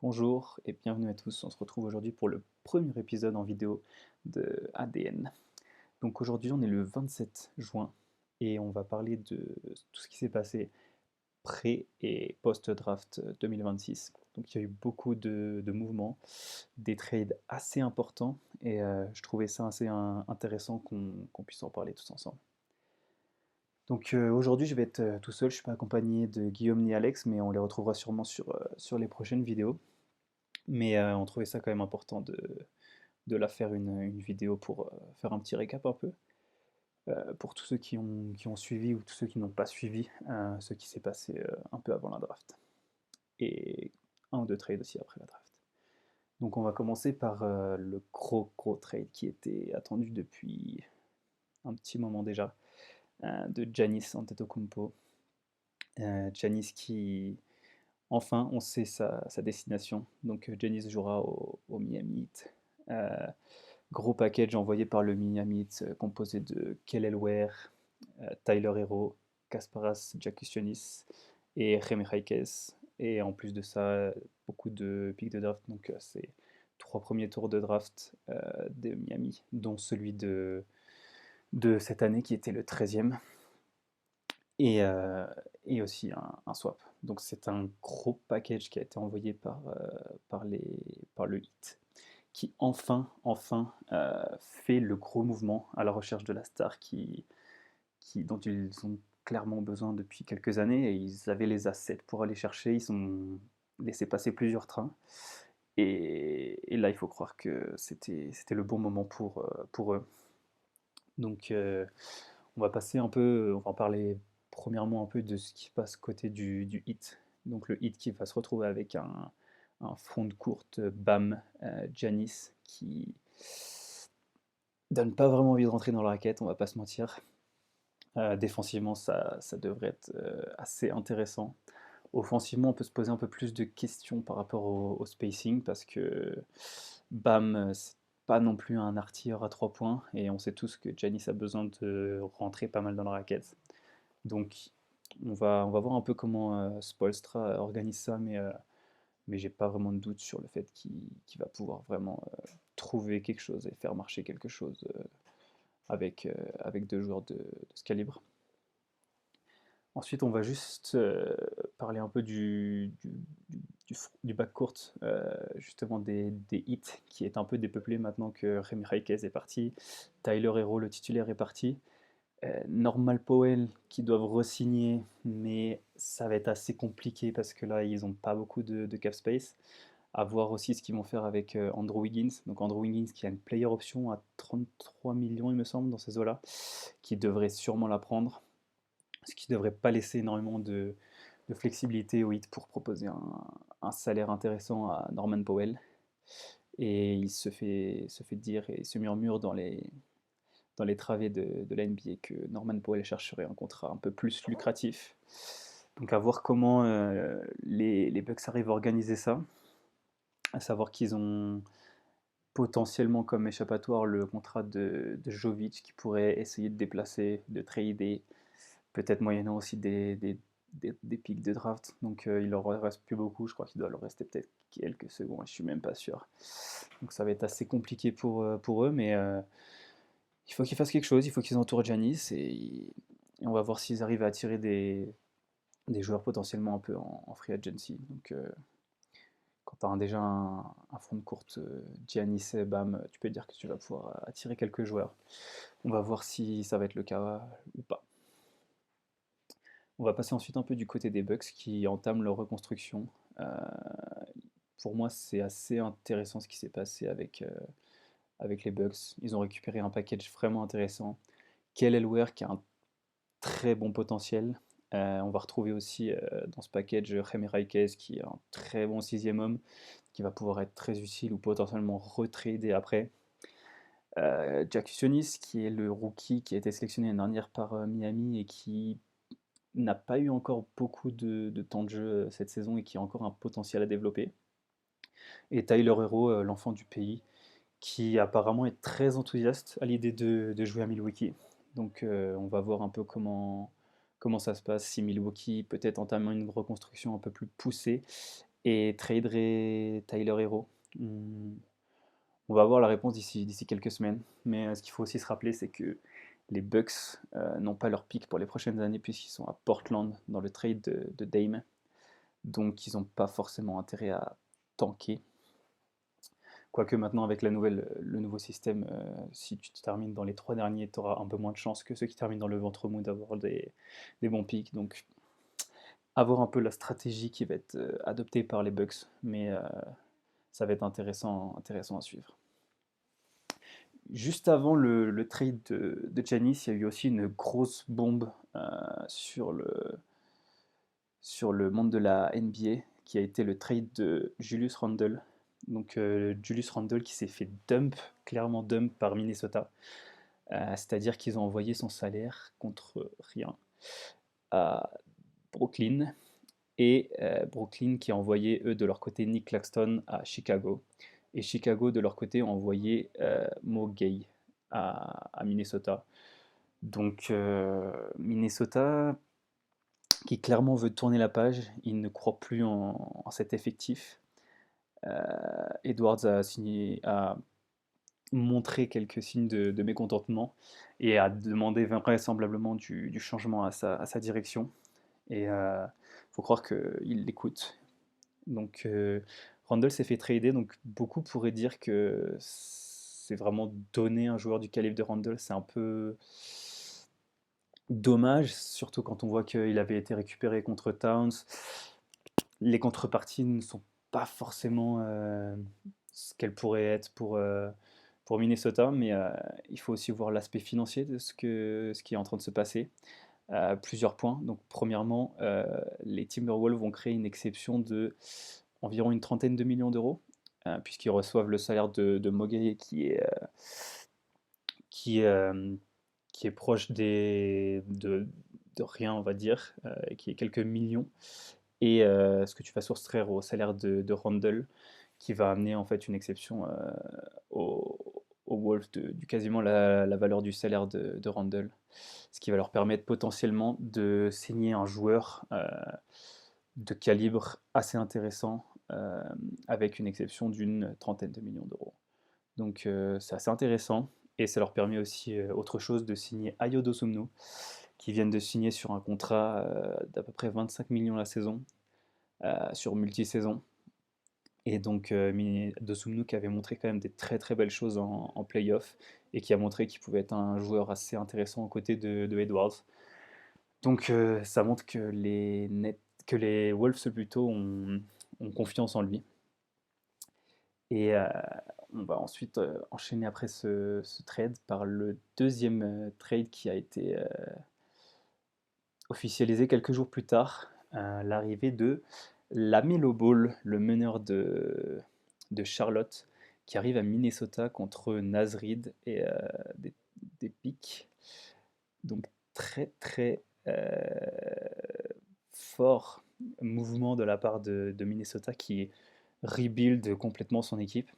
Bonjour et bienvenue à tous. On se retrouve aujourd'hui pour le premier épisode en vidéo de ADN. Donc aujourd'hui, on est le 27 juin et on va parler de tout ce qui s'est passé pré- et post-draft 2026. Donc il y a eu beaucoup de mouvements, des trades assez importants et je trouvais ça assez intéressant qu'on puisse en parler tous ensemble. Donc aujourd'hui, je vais être tout seul, je ne suis pas accompagné de Guillaume ni Alex, mais on les retrouvera sûrement sur les prochaines vidéos. Mais on trouvait ça quand même important de la faire une vidéo pour faire un petit récap un peu. Pour tous ceux qui ont suivi ou tous ceux qui n'ont pas suivi ce qui s'est passé un peu avant la draft. Et un ou deux trades aussi après la draft. Donc on va commencer par le gros trade qui était attendu depuis un petit moment déjà, de Giannis Antetokounmpo. Giannis qui, enfin, on sait sa destination. Donc Giannis jouera au Miami Heat. Euh, Gros package envoyé par le Miami Heat composé de Kelly Ware, Tyler Hero, Kasparas Giacoussionis et Jaime Jaquez. Et en plus de ça, beaucoup de picks de draft. Donc c'est trois premiers tours de draft de Miami, dont celui de cette année qui était le 13e. Et, euh, et aussi un swap. Donc c'est un gros package qui a été envoyé par le Heat qui fait le gros mouvement à la recherche de la star dont ils ont clairement besoin depuis quelques années et ils avaient les assets pour aller chercher, ils ont laissé passer plusieurs trains et là il faut croire que c'était le bon moment pour eux. Donc on va passer un peu, on va en parler premièrement un peu de ce qui se passe côté du hit. Donc le hit qui va se retrouver avec un front de courte Bam Janis qui donne pas vraiment envie de rentrer dans la raquette, on va pas se mentir. Défensivement, ça devrait être assez intéressant. Offensivement, on peut se poser un peu plus de questions par rapport au spacing parce que Bam, c'est pas non plus un artilleur à 3 points et on sait tous que Giannis a besoin de rentrer pas mal dans la raquette. Donc on va voir un peu comment Spoelstra organise ça, mais j'ai pas vraiment de doute sur le fait qu'il va pouvoir vraiment trouver quelque chose et faire marcher quelque chose avec deux joueurs de ce calibre. Ensuite, on va juste parler un peu du backcourt, justement des hits, qui est un peu dépeuplé maintenant que Remy Jaquez est parti, Tyler Hero, le titulaire, est parti. Normal Powell qui doivent re-signer, mais ça va être assez compliqué parce que là, ils n'ont pas beaucoup de cap space. À voir aussi ce qu'ils vont faire avec Andrew Wiggins. Donc Andrew Wiggins qui a une player option à 33 millions, il me semble, dans ces eaux-là, qui devrait sûrement la prendre, ce qui ne devrait pas laisser énormément de flexibilité au hit pour proposer un salaire intéressant à Norman Powell. Et il se fait dire et se murmure dans les travées de la NBA que Norman Powell chercherait un contrat un peu plus lucratif. Donc à voir comment les Bucks arrivent à organiser ça. À savoir qu'ils ont potentiellement comme échappatoire le contrat de Jovic qui pourrait essayer de déplacer, de trader, peut-être moyennant aussi des pics de draft. Donc il leur reste plus beaucoup, je crois qu'il doit leur rester peut-être quelques secondes, je suis même pas sûr. Donc ça va être assez compliqué pour eux, mais il faut qu'ils fassent quelque chose, il faut qu'ils entourent Giannis et on va voir s'ils arrivent à attirer des joueurs potentiellement un peu en free agency. Donc quand tu as déjà un front de courte Giannis et Bam, tu peux dire que tu vas pouvoir attirer quelques joueurs. On va voir si ça va être le cas ou pas. On va passer ensuite un peu du côté des Bucks qui entament leur reconstruction. Euh, pour moi, c'est assez intéressant ce qui s'est passé avec les Bucks. Ils ont récupéré un package vraiment intéressant. Kel Elwer qui a un très bon potentiel. On va retrouver aussi dans ce package Jaime Raikes qui est un très bon sixième homme qui va pouvoir être très utile ou potentiellement retradé après. Jack Sionis qui est le rookie qui a été sélectionné l'année dernière par Miami et qui n'a pas eu encore beaucoup de temps de jeu cette saison et qui a encore un potentiel à développer. Et Tyler Hero, l'enfant du pays, qui apparemment est très enthousiaste à l'idée de jouer à Milwaukee. Donc on va voir un peu comment ça se passe, si Milwaukee peut-être entame une reconstruction un peu plus poussée et traderait Tyler Hero? On, on va avoir la réponse d'ici quelques semaines. Mais ce qu'il faut aussi se rappeler, c'est que les Bucks n'ont pas leur pick pour les prochaines années puisqu'ils sont à Portland dans le trade de Dame. Donc ils n'ont pas forcément intérêt à tanker. Quoique maintenant, avec le nouveau système, si tu termines dans les 3 derniers, tu auras un peu moins de chances que ceux qui terminent dans le ventre mou d'avoir des bons picks. Donc, avoir un peu la stratégie qui va être adoptée par les Bucks, mais ça va être intéressant à suivre. Juste avant le trade de Giannis, il y a eu aussi une grosse bombe sur le monde de la NBA, qui a été le trade de Julius Randle. Donc Julius Randle qui s'est fait clairement dump par Minnesota. C'est-à-dire qu'ils ont envoyé son salaire contre rien à Brooklyn. Et Brooklyn qui a envoyé, eux, de leur côté, Nick Claxton à Chicago. Et Chicago, de leur côté, ont envoyé Mo Gay à Minnesota. Donc Minnesota, qui clairement veut tourner la page, il ne croit plus en cet effectif. Edwards a montré quelques signes de mécontentement et a demandé vraisemblablement du changement à sa direction. Et il faut croire qu'il l'écoute. Donc Randle s'est fait trader, donc beaucoup pourraient dire que c'est vraiment donner un joueur du calibre de Randle, c'est un peu dommage, surtout quand on voit qu'il avait été récupéré contre Towns. Les contreparties ne sont pas forcément ce qu'elles pourraient être pour Minnesota, mais il faut aussi voir l'aspect financier de ce qui est en train de se passer. Plusieurs points. Donc, premièrement, les Timberwolves vont créer une exception de environ une trentaine de millions d'euros, puisqu'ils reçoivent le salaire de Moguer qui, est, qui est proche de rien, on va dire, qui est quelques millions, et ce que tu vas soustraire au salaire de Randle, qui va amener en fait une exception aux Wolves du quasiment la valeur du salaire de Randle, ce qui va leur permettre potentiellement de signer un joueur de calibre assez intéressant avec une exception d'une trentaine de millions d'euros. Donc c'est assez intéressant et ça leur permet aussi autre chose de signer Ayo Dosunmu qui viennent de signer sur un contrat d'à peu près 25 millions la saison sur multi-saison. Et donc Dosunmu qui avait montré quand même des très très belles choses en play-off et qui a montré qu'il pouvait être un joueur assez intéressant aux côtés de Edwards. Donc ça montre que les Wolves plutôt ont confiance en lui. Et on va ensuite enchaîner après ce trade par le deuxième trade qui a été officialisé quelques jours plus tard, l'arrivée de LaMelo Ball, le meneur de Charlotte, qui arrive à Minnesota contre Naz Reid et des pics. Donc très très fort mouvement de la part de Minnesota qui rebuild complètement son équipe.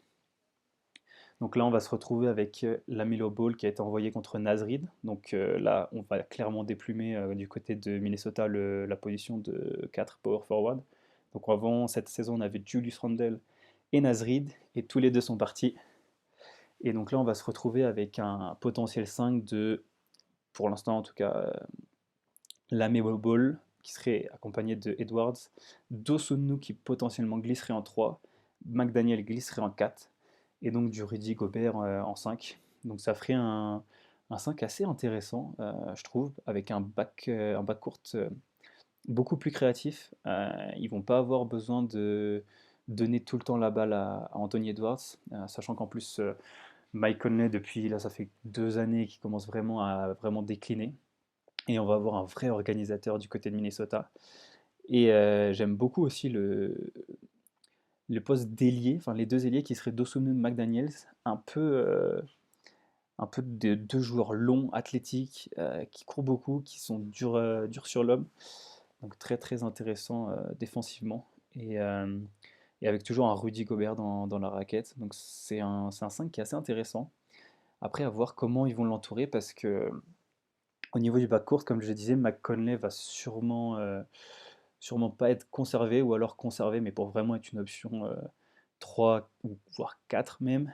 Donc là, on va se retrouver avec LaMelo Ball qui a été envoyé contre Naz Reid. Donc là, on va clairement déplumer du côté de Minnesota la position de 4 power forward. Donc avant cette saison, on avait Julius Randle et Naz Reid, et tous les deux sont partis. Et donc là, on va se retrouver avec un potentiel 5 de, pour l'instant en tout cas, LaMelo Ball qui serait accompagné de Edwards, Dosunmu qui potentiellement glisserait en 3, McDaniel glisserait en 4, et donc du Rudy Gobert en 5. Donc ça ferait un 5 assez intéressant, je trouve, avec un backcourt beaucoup plus créatif. Ils vont pas avoir besoin de donner tout le temps la balle à Anthony Edwards, sachant qu'en plus Mike Conley depuis là ça fait 2 années qu'il commence vraiment à vraiment décliner. Et on va avoir un vrai organisateur du côté de Minnesota. Et j'aime beaucoup aussi le poste d'ailier, enfin les deux ailiers qui seraient Dosunmu et McDaniels, un peu de deux joueurs longs, athlétiques, qui courent beaucoup, qui sont durs sur l'homme. Donc très très intéressant défensivement. Et avec toujours un Rudy Gobert dans la raquette. Donc c'est un 5 qui est assez intéressant. Après, à voir comment ils vont l'entourer parce que au niveau du backcourt, comme je disais, McConley va sûrement sûrement pas être conservé ou alors conservé, mais pour vraiment être une option 3 ou voire 4 même.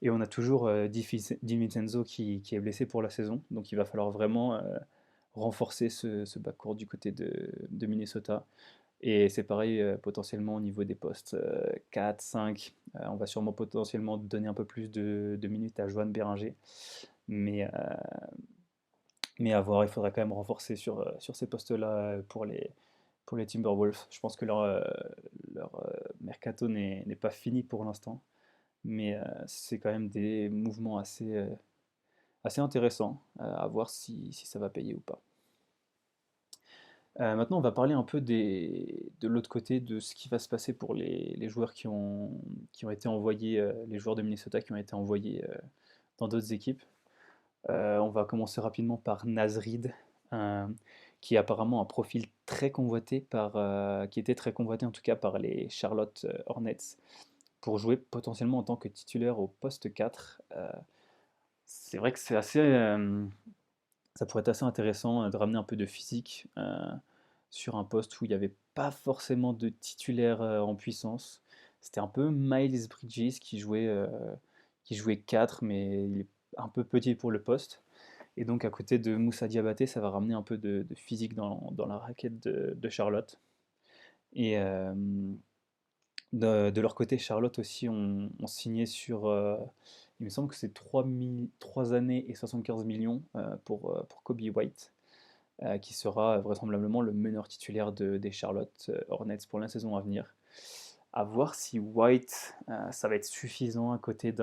Et on a toujours Di Vincenzo qui est blessé pour la saison, donc il va falloir vraiment renforcer ce backcourt du côté de Minnesota. Et c'est pareil potentiellement au niveau des postes 4, 5. On va sûrement potentiellement donner un peu plus de minutes à Joan Béringer. Mais, euh, mais à voir, il faudra quand même renforcer sur ces postes-là pour les Timberwolves. Je pense que leur mercato n'est pas fini pour l'instant, mais c'est quand même des mouvements assez intéressants à voir si ça va payer ou pas. Maintenant, on va parler un peu de l'autre côté de ce qui va se passer pour les joueurs qui ont été envoyés, les joueurs de Minnesota qui ont été envoyés dans d'autres équipes. On va commencer rapidement par Naz Reid, euh, qui est apparemment un profil très convoité qui était très convoité en tout cas par les Charlotte Hornets pour jouer potentiellement en tant que titulaire au poste 4. C'est vrai que ça pourrait être assez intéressant de ramener un peu de physique sur un poste où il n'y avait pas forcément de titulaire en puissance. C'était un peu Miles Bridges qui jouait 4, mais il est un peu petit pour le poste. Et donc à côté de Moussa Diabaté, ça va ramener un peu de physique dans la raquette de Charlotte. Et de leur côté, Charlotte aussi ont signé il me semble que c'est 3 années et 75 millions pour Kobe White, qui sera vraisemblablement le meneur titulaire des Charlotte Hornets pour la saison à venir. À voir si White, ça va être suffisant à côté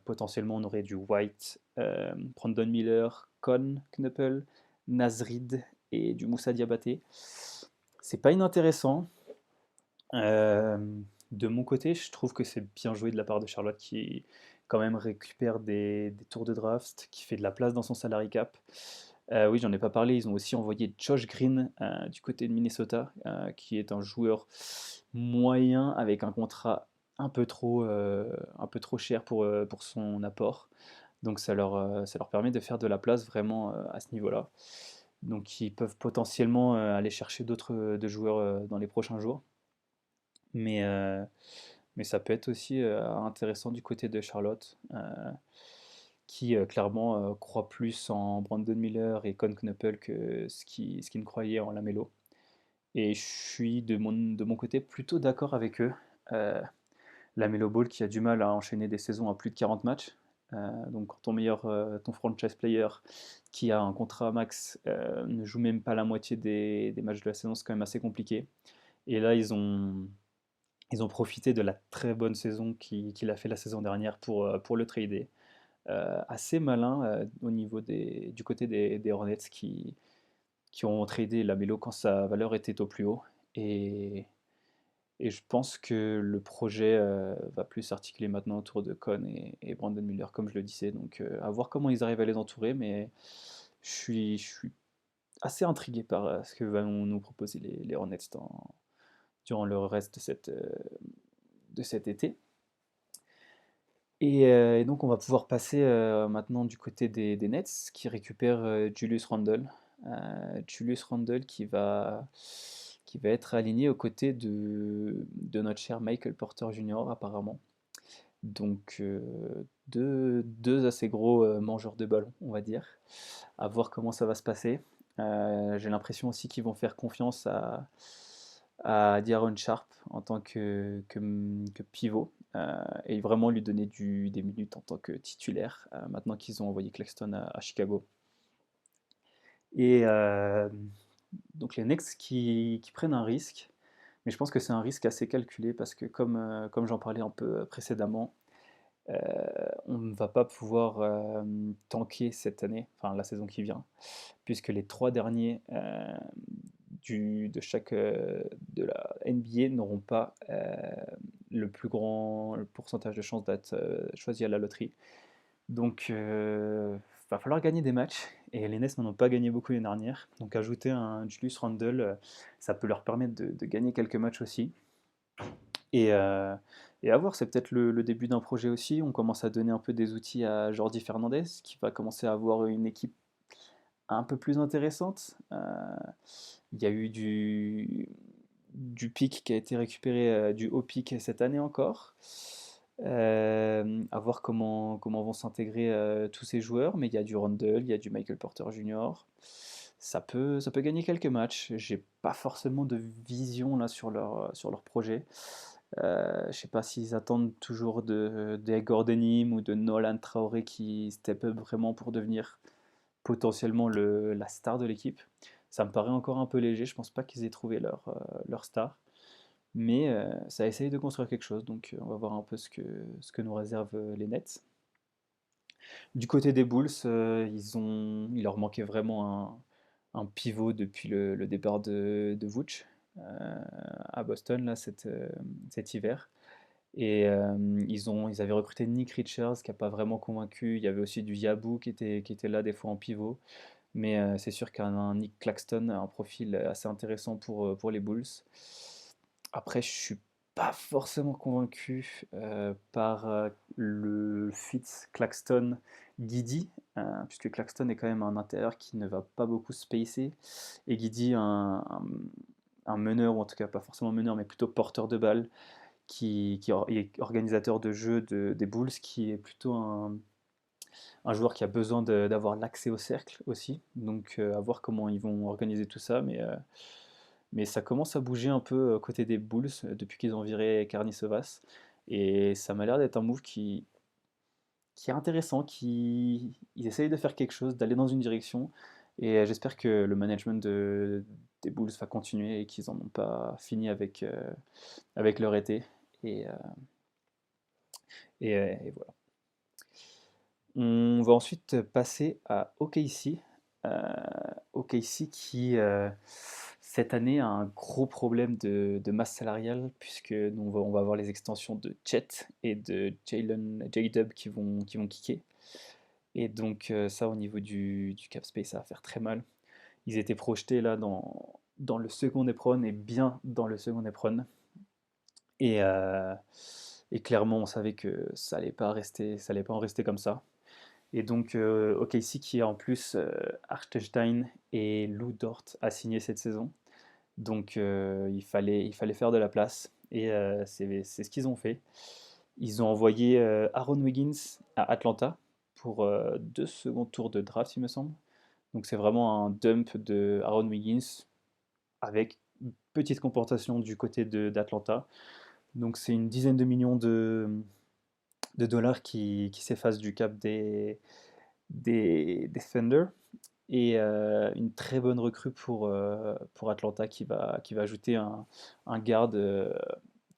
potentiellement on aurait du White, Brandon Miller, Con Knuppel, Nasrid et du Moussa Diabaté. C'est pas inintéressant. Euh, de mon côté, je trouve que c'est bien joué de la part de Charlotte qui quand même récupère des tours de draft, qui fait de la place dans son salary cap. Oui, j'en ai pas parlé, ils ont aussi envoyé Josh Green du côté de Minnesota, qui est un joueur moyen avec un contrat un peu trop cher pour son apport. Donc ça leur permet de faire de la place vraiment à ce niveau-là. Donc ils peuvent potentiellement aller chercher d'autres de joueurs dans les prochains jours. Mais, euh, mais ça peut être aussi intéressant du côté de Charlotte, qui clairement croit plus en Brandon Miller et Con Knuppel que ce qu'il ne croyait en Lamelo. Et je suis de mon côté plutôt d'accord avec eux. Euh, Lamelo Ball qui a du mal à enchaîner des saisons à plus de 40 matchs. Donc quand ton franchise player qui a un contrat max ne joue même pas la moitié des matchs de la saison, c'est quand même assez compliqué. Et là, ils ont profité de la très bonne saison qu'il a fait la saison dernière pour le trader. Assez malin du côté des Hornets qui ont tradé Lamelo quand sa valeur était au plus haut. Et, et je pense que le projet va plus s'articuler maintenant autour de Con et Brandon Miller, comme je le disais. Donc à voir comment ils arrivent à les entourer, mais je suis assez intrigué par ce que vont nous proposer les Hornets durant le reste de cet été. Et donc on va pouvoir passer maintenant du côté des Nets qui récupèrent Julius Randle. Julius Randle qui va être aligné aux côtés de notre cher Michael Porter Jr. apparemment. Donc deux assez gros mangeurs de ballon, on va dire. À voir comment ça va se passer. J'ai l'impression aussi qu'ils vont faire confiance à D'Aaron Sharp en tant que pivot et vraiment lui donner des minutes en tant que titulaire maintenant qu'ils ont envoyé Claxton à Chicago. Et donc les Knicks qui prennent un risque, mais je pense que c'est un risque assez calculé parce que comme j'en parlais un peu précédemment, euh, on ne va pas pouvoir tanker cette année, enfin la saison qui vient, puisque les 3 derniers de la NBA n'auront pas le plus grand pourcentage de chances d'être choisis à la loterie. Donc, va falloir gagner des matchs. Et les Nets n'en ont pas gagné beaucoup l'année dernière. Donc, ajouter un Julius Randle, ça peut leur permettre de gagner quelques matchs aussi. Et, euh, et à voir, c'est peut-être le début d'un projet aussi. On commence à donner un peu des outils à Jordi Fernandez, qui va commencer à avoir une équipe un peu plus intéressante. Il y a eu du pic qui a été récupéré, du haut pic cette année encore. À voir comment vont s'intégrer tous ces joueurs, mais il y a du Randle, il y a du Michael Porter Jr. Ça peut gagner quelques matchs. J'ai pas forcément de vision là sur leur projet. Je sais pas s'ils attendent toujours de Gordon Hayward ou de Nolan Traoré qui step up vraiment pour devenir potentiellement la star de l'équipe. Ça me paraît encore un peu léger. Je pense pas qu'ils aient trouvé leur star. Mais ça essaye de construire quelque chose, donc on va voir un peu ce que nous réservent les Nets. Du côté des Bulls, il leur manquait vraiment un pivot depuis le départ de Vooch à Boston là, cet hiver. Et ils avaient recruté Nick Richards qui n'a pas vraiment convaincu. Il y avait aussi du Yabu qui était là des fois en pivot. Mais c'est sûr qu'un Nick Claxton a un profil assez intéressant pour les Bulls. Après, je suis pas forcément convaincu par le fit Claxton-Guidi, puisque Claxton est quand même un intérieur qui ne va pas beaucoup spacer, et Guidi un meneur, ou en tout cas pas forcément meneur, mais plutôt porteur de balle, qui est organisateur de jeu des Bulls, qui est plutôt un joueur qui a besoin d'avoir l'accès au cercle aussi. Donc à voir comment ils vont organiser tout ça. Mais ça commence à bouger un peu côté des Bulls depuis qu'ils ont viré Karnisovas. Et ça m'a l'air d'être un move qui est intéressant, ils essayent de faire quelque chose, d'aller dans une direction. Et j'espère que le management des Bulls va continuer et qu'ils n'en ont pas fini avec leur été. Et, euh, et voilà. On va ensuite passer à OKC. Euh, OKC qui, cette année, a un gros problème de masse salariale, puisque nous, on va avoir les extensions de Chet et de Jalen J-Dub qui vont kicker. Et donc, ça, au niveau du cap space, ça va faire très mal. Ils étaient projetés là dans le second éperon et bien dans le second éperon. Et, euh, et clairement, on savait que ça allait pas en rester comme ça. Et donc, OKC qui a en plus Hartenstein et Lou Dort à signer cette saison. Donc, il fallait faire de la place. Et c'est ce qu'ils ont fait. Ils ont envoyé Aaron Wiggins à Atlanta pour 2 secondes tours de draft, il me semble. Donc, c'est vraiment un dump de Aaron Wiggins avec une petite compensation du côté d'Atlanta. Donc, c'est une dizaine de millions de dollars qui s'effacent du cap des Thunder. Et une très bonne recrue pour Atlanta qui va ajouter un garde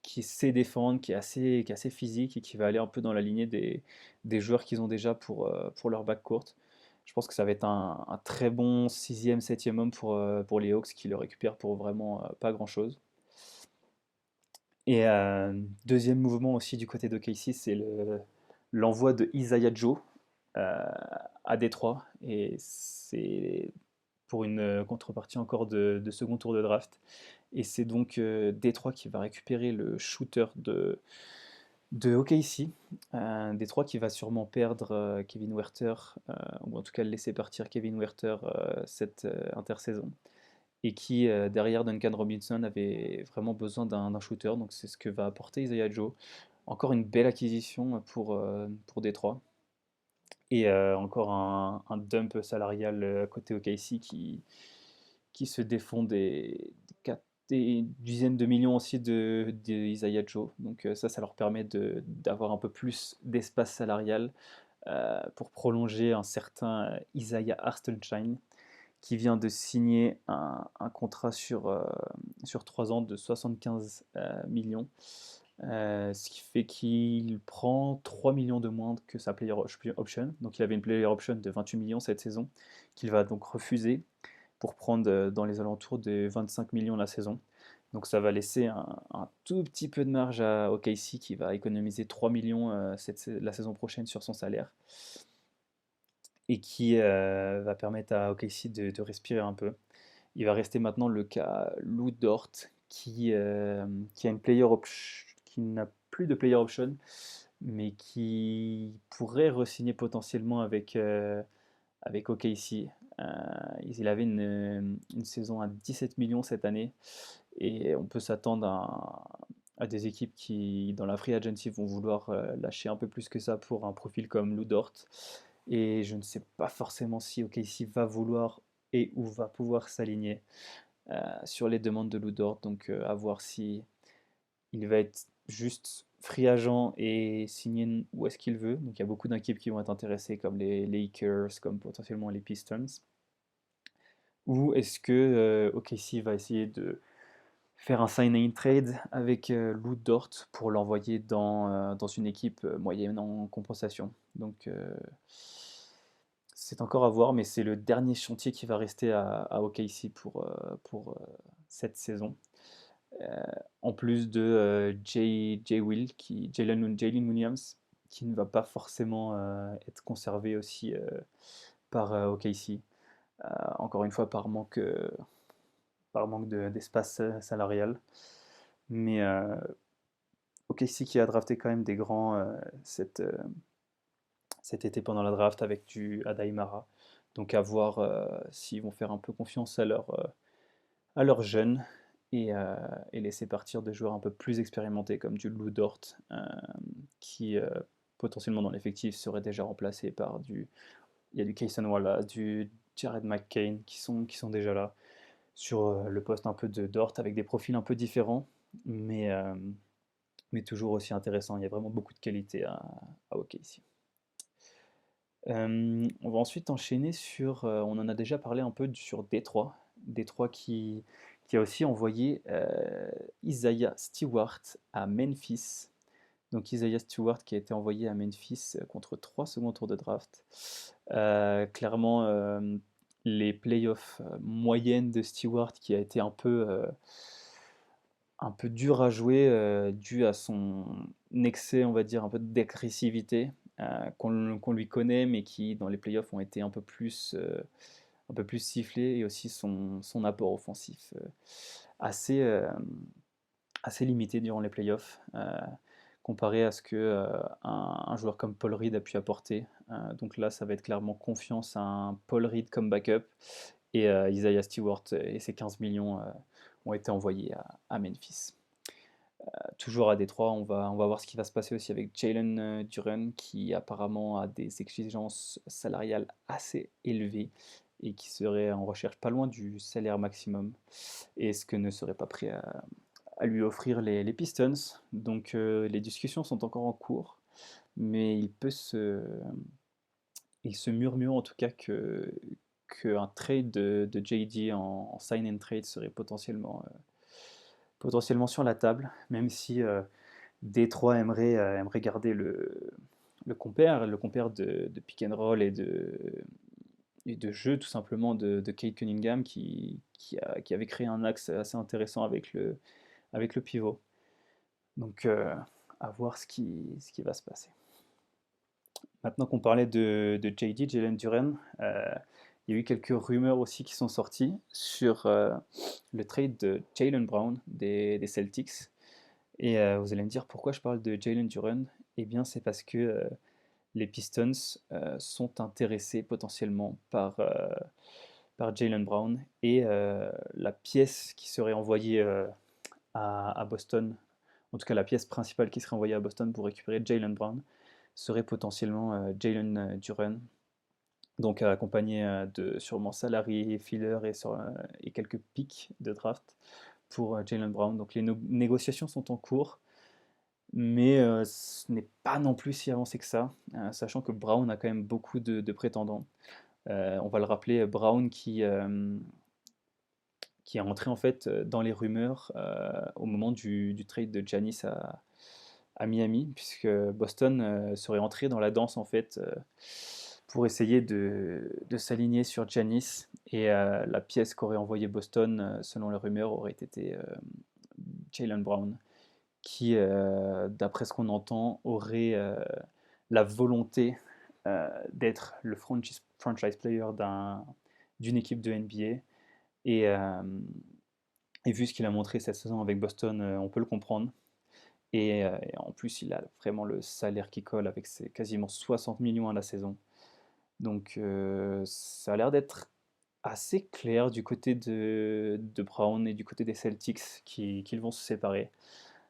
qui sait défendre, qui est assez physique et qui va aller un peu dans la lignée des joueurs qu'ils ont déjà pour leur backcourt. Je pense que ça va être un très bon sixième, septième homme pour les Hawks qui le récupèrent pour vraiment pas grand-chose. Et deuxième mouvement aussi du côté de Casey, c'est l'envoi de Isaiah Joe euh, à Détroit. Et c'est pour une contrepartie encore de second tour de draft. Et c'est donc Détroit qui va récupérer le shooter de OKC. Détroit qui va sûrement perdre Kevin Werther, ou en tout cas laisser partir Kevin Werther cette intersaison. Et qui, derrière Duncan Robinson, avait vraiment besoin d'un shooter. Donc c'est ce que va apporter Isaiah Joe. Encore une belle acquisition pour Détroit. Et encore un dump salarial côté OKC qui se défend des dizaines de millions aussi de Isaiah Joe. Donc ça leur permet d'avoir un peu plus d'espace salarial pour prolonger un certain Isaiah Hartenstein qui vient de signer un contrat sur 3 ans de 75 millions. Ce qui fait qu'il prend 3 millions de moins que sa player option. Donc il avait une player option de 28 millions cette saison, qu'il va donc refuser pour prendre dans les alentours de 25 millions la saison. Donc ça va laisser un tout petit peu de marge à OKC qui va économiser 3 millions la saison prochaine sur son salaire et qui va permettre à OKC de respirer un peu. Il va rester maintenant le cas Lou Dort qui a une player option, qui n'a plus de player option, mais qui pourrait re-signer potentiellement avec OKC. Il avait une saison à 17 millions cette année Et on peut s'attendre à des équipes qui, dans la free agency, vont vouloir lâcher un peu plus que ça pour un profil comme Lou Dort. Et je ne sais pas forcément si OKC va vouloir et ou va pouvoir s'aligner sur les demandes de Lou Dort. Donc à voir si il va être juste free agent et signer où est-ce qu'il veut. Donc il y a beaucoup d'équipes qui vont être intéressées, comme les Lakers, comme potentiellement les Pistons. Ou est-ce que OKC va essayer de faire un sign and trade avec Lou Dort pour l'envoyer dans une équipe moyenne en compensation. Donc c'est encore à voir, mais c'est le dernier chantier qui va rester à OKC pour cette saison. Euh, En plus de Jalen Williams, qui ne va pas forcément être conservé aussi par OKC. Encore une fois, par manque d'espace salarial. Mais OKC qui a drafté quand même des grands cet été pendant la draft avec du Adaimara. Donc à voir s'ils vont faire un peu confiance à leurs jeunes et laisser partir des joueurs un peu plus expérimentés comme du Lou Dort qui potentiellement dans l'effectif serait déjà remplacé par du... Il y a du Kayson Wallace, du Jared McCain qui sont déjà là sur le poste un peu de Dort avec des profils un peu différents, mais, euh, mais toujours aussi intéressant. Il y a vraiment beaucoup de qualité à OKC. On va ensuite enchaîner sur, on en a déjà parlé un peu sur Détroit. Détroit qui a aussi envoyé Isaiah Stewart à Memphis. Donc Isaiah Stewart qui a été envoyé à Memphis contre 3 secondes tours de draft. Clairement, les playoffs moyennes de Stewart qui a été un peu dur à jouer dû à son excès, on va dire, un peu d'agressivité qu'on lui connaît, mais qui dans les playoffs ont été un peu plus sifflés, et aussi son apport offensif assez, assez limité durant les playoffs, comparé à ce que un joueur comme Paul Reed a pu apporter. Donc là, ça va être clairement confiance à un Paul Reed comme backup, et Isaiah Stewart et ses 15 millions ont été envoyés à Memphis. Toujours à Détroit, on va voir ce qui va se passer aussi avec Jalen Duren, qui apparemment a des exigences salariales assez élevées et qui serait en recherche pas loin du salaire maximum, et ce que ne serait pas prêt à lui offrir les Pistons. Donc les discussions sont encore en cours, mais il se murmure en tout cas qu'un trade de JD en sign and trade serait potentiellement sur la table, même si Détroit aimerait garder le compère de pick and roll et de jeu tout simplement de Kate Cunningham qui avait créé un axe assez intéressant avec le pivot. Donc à voir ce qui va se passer. Maintenant qu'on parlait de JD, Jalen Duren, il y a eu quelques rumeurs aussi qui sont sorties sur le trade de Jaylen Brown des Celtics. Et vous allez me dire pourquoi je parle de Jalen Duren. Eh bien, c'est parce que les Pistons sont intéressés potentiellement par Jaylen Brown, et la pièce qui serait envoyée à Boston, en tout cas la pièce principale qui serait envoyée à Boston pour récupérer Jaylen Brown, serait potentiellement Jalen Duren, donc accompagné de sûrement salary filler et quelques picks de draft pour Jaylen Brown. Donc les négociations sont en cours, mais ce n'est pas non plus si avancé que ça, sachant que Brown a quand même beaucoup de prétendants. On va le rappeler, Brown qui est rentré en fait dans les rumeurs au moment du trade de Giannis à Miami, puisque Boston serait entré dans la danse en fait pour essayer de s'aligner sur Giannis, et la pièce qu'aurait envoyé Boston, selon les rumeurs, aurait été Jaylen Brown, qui, d'après ce qu'on entend, aurait la volonté d'être le franchise player d'une équipe de NBA. Et, euh, et vu ce qu'il a montré cette saison avec Boston, on peut le comprendre. Et en plus, il a vraiment le salaire qui colle avec ses quasiment 60 millions à la saison. Donc ça a l'air d'être assez clair du côté de Brown et du côté des Celtics qu'ils vont se séparer.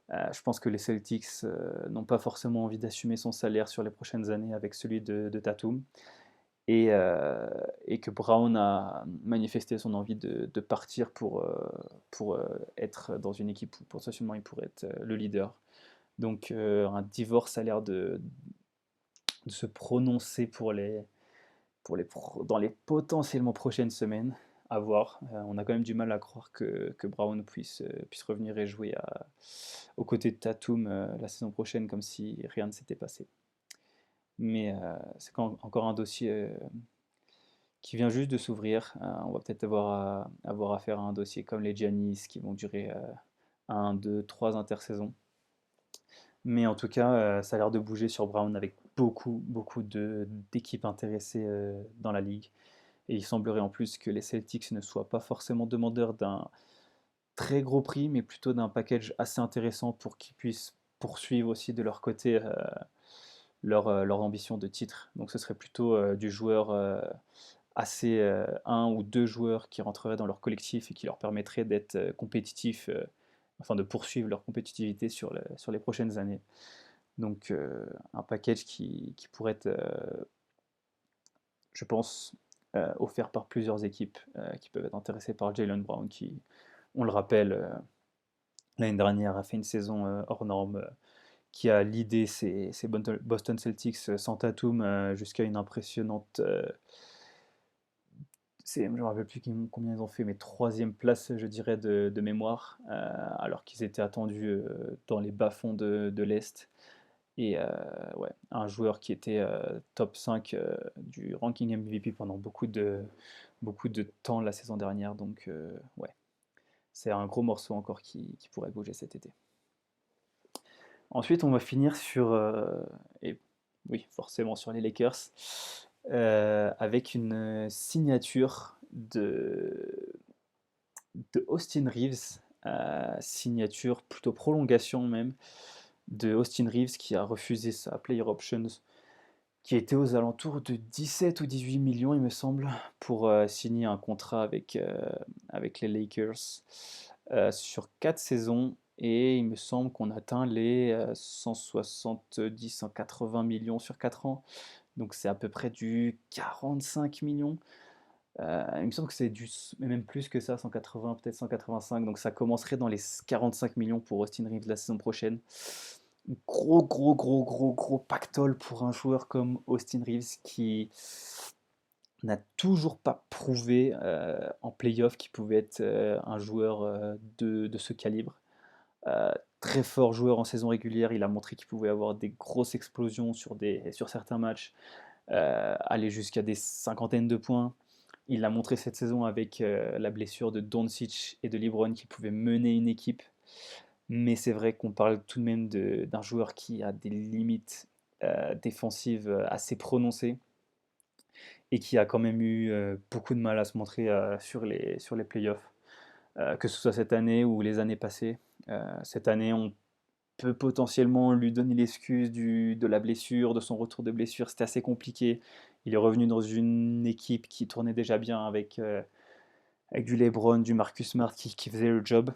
Je pense que les Celtics n'ont pas forcément envie d'assumer son salaire sur les prochaines années avec celui de Tatum. Et, euh, et que Brown a manifesté son envie de partir pour être dans une équipe où potentiellement il pourrait être le leader. Donc un divorce a l'air de se prononcer dans les potentiellement prochaines semaines. À voir. On a quand même du mal à croire que Brown puisse revenir et jouer aux côtés de Tatum la saison prochaine comme si rien ne s'était passé. Mais c'est encore un dossier qui vient juste de s'ouvrir. On va peut-être avoir affaire à un dossier comme les Giannis qui vont durer 1, 2, 3 intersaisons. Mais en tout cas, ça a l'air de bouger sur Brown avec beaucoup d'équipes intéressées dans la ligue. Et il semblerait en plus que les Celtics ne soient pas forcément demandeurs d'un très gros prix, mais plutôt d'un package assez intéressant pour qu'ils puissent poursuivre aussi de leur côté leur ambition de titre. Donc ce serait plutôt du joueur assez un ou deux joueurs qui rentreraient dans leur collectif et qui leur permettraient d'être compétitifs, enfin de poursuivre leur compétitivité sur les prochaines années. Donc un package qui pourrait être, je pense, offert par plusieurs équipes qui peuvent être intéressées par Jaylen Brown, qui, on le rappelle, l'année dernière a fait une saison hors norme, qui a leadé ses Boston Celtics sans Tatum jusqu'à une impressionnante je ne me rappelle plus combien ils ont fait, mais troisième place, je dirais, de mémoire, alors qu'ils étaient attendus dans les bas-fonds de l'Est. Et ouais, un joueur qui était top 5 du ranking MVP pendant beaucoup de temps la saison dernière. Donc ouais, c'est un gros morceau encore qui pourrait bouger cet été. Ensuite, on va finir et oui, forcément sur les Lakers, avec une signature de Austin Reeves, signature, plutôt prolongation même, de Austin Reeves qui a refusé sa player options, qui était aux alentours de 17 ou 18 millions, il me semble, pour signer un contrat avec les Lakers sur 4 saisons. Et il me semble qu'on atteint les 170, 180 millions sur 4 ans. Donc c'est à peu près du 45 millions. Il me semble que c'est même plus que ça, 180, peut-être 185. Donc ça commencerait dans les 45 millions pour Austin Reeves la saison prochaine. Gros pactole pour un joueur comme Austin Reeves qui n'a toujours pas prouvé en playoff qu'il pouvait être un joueur de ce calibre. Très fort joueur en saison régulière, il a montré qu'il pouvait avoir des grosses explosions sur certains matchs, aller jusqu'à des cinquantaines de points. Il l'a montré cette saison avec la blessure de Doncic et de LeBron qui pouvaient mener une équipe. Mais c'est vrai qu'on parle tout de même d'un joueur qui a des limites défensives assez prononcées et qui a quand même eu beaucoup de mal à se montrer sur les playoffs, que ce soit cette année ou les années passées. Cette année, on peut potentiellement lui donner l'excuse de la blessure, de son retour de blessure. C'était assez compliqué. Il est revenu dans une équipe qui tournait déjà bien avec du LeBron, du Marcus Smart qui faisait le job.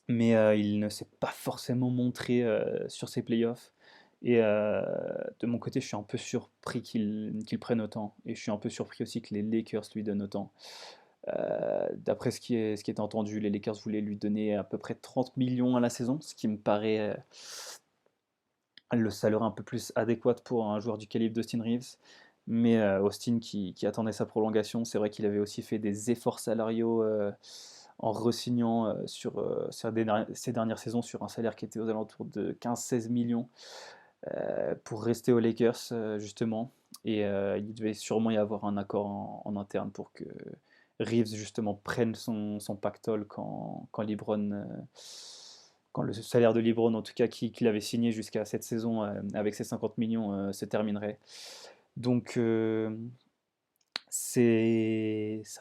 Mais il ne s'est pas forcément montré sur ses playoffs. Et de mon côté, je suis un peu surpris qu'il prenne autant. Et je suis un peu surpris aussi que les Lakers lui donnent autant. D'après ce qui est entendu, les Lakers voulaient lui donner à peu près 30 millions à la saison, ce qui me paraît le salaire un peu plus adéquat pour un joueur du calibre d'Austin Reeves. Mais Austin qui attendait sa prolongation, c'est vrai qu'il avait aussi fait des efforts salariaux en re-signant ces dernières saisons sur un salaire qui était aux alentours de 15-16 millions pour rester aux Lakers justement. Et il devait sûrement y avoir un accord en interne pour que Reeves justement prenne son pactole quand LeBron, quand le salaire de LeBron en tout cas qu'il avait signé jusqu'à cette saison avec ses 50 millions se terminerait. Donc ça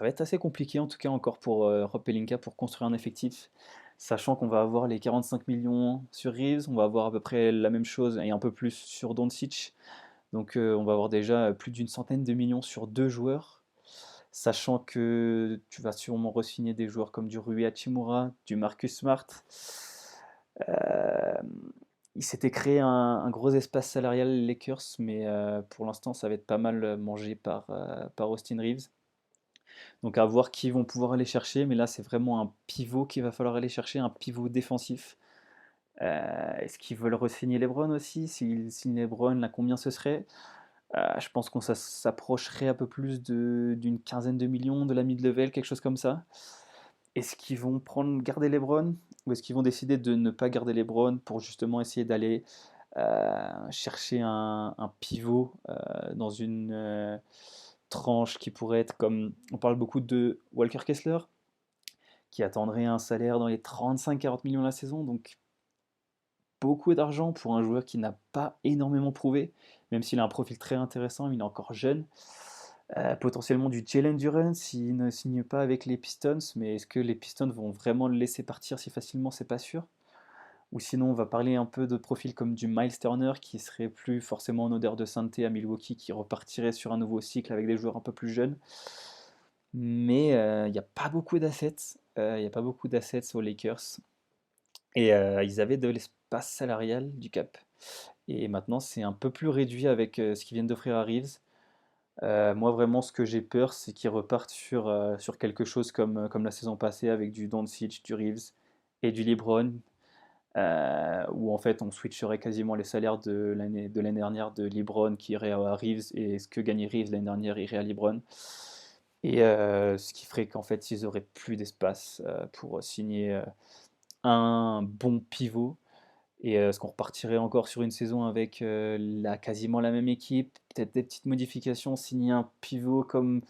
va être assez compliqué en tout cas encore pour Rob Pelinka pour construire un effectif, sachant qu'on va avoir les 45 millions sur Reeves, on va avoir à peu près la même chose et un peu plus sur Doncic. Donc on va avoir déjà plus d'une centaine de millions sur deux joueurs. sachant que tu vas sûrement re-signer des joueurs comme du Rui Hachimura, du Marcus Smart. Euh, il s'était créé un gros espace salarial, les Lakers, mais pour l'instant, ça va être pas mal mangé par Austin Reeves. Donc à voir qui vont pouvoir aller chercher, mais là, c'est vraiment un pivot qu'il va falloir aller chercher, un pivot défensif. Est-ce qu'ils veulent re-signer LeBron aussi? S'ils signent LeBron, là, combien ce serait? Je pense qu'on s'approcherait un peu plus d'une quinzaine de millions de la mid-level, quelque chose comme ça. Est-ce qu'ils vont garder LeBron ou est-ce qu'ils vont décider de ne pas garder LeBron pour justement essayer d'aller chercher un pivot dans une tranche qui pourrait être comme. On parle beaucoup de Walker Kessler qui attendrait un salaire dans les 35-40 millions la saison, donc beaucoup d'argent pour un joueur qui n'a pas énormément prouvé, même s'il a un profil très intéressant, il est encore jeune. Potentiellement du Jalen Duren s'il ne signe pas avec les Pistons, mais est-ce que les Pistons vont vraiment le laisser partir si facilement? C'est pas sûr. Ou sinon, on va parler un peu de profils comme du Miles Turner, qui serait plus forcément en odeur de sainteté à Milwaukee, qui repartirait sur un nouveau cycle avec des joueurs un peu plus jeunes. Mais il n'y a pas beaucoup d'assets. Il n'y a pas beaucoup d'assets aux Lakers. Et ils avaient de l'espace salarial du cap. Et maintenant, c'est un peu plus réduit avec ce qu'ils viennent d'offrir à Reeves. Moi, vraiment, ce que j'ai peur, c'est qu'ils repartent sur quelque chose comme la saison passée avec du Doncic, du Reeves et du LeBron, où en fait on switcherait quasiment les salaires de l'année dernière de LeBron qui irait à Reeves et ce que gagnait Reeves l'année dernière irait à LeBron. Et ce qui ferait qu'en fait ils auraient plus d'espace pour signer un bon pivot. Et est-ce qu'on repartirait encore sur une saison avec quasiment la même équipe, peut-être des petites modifications, signer un pivot comme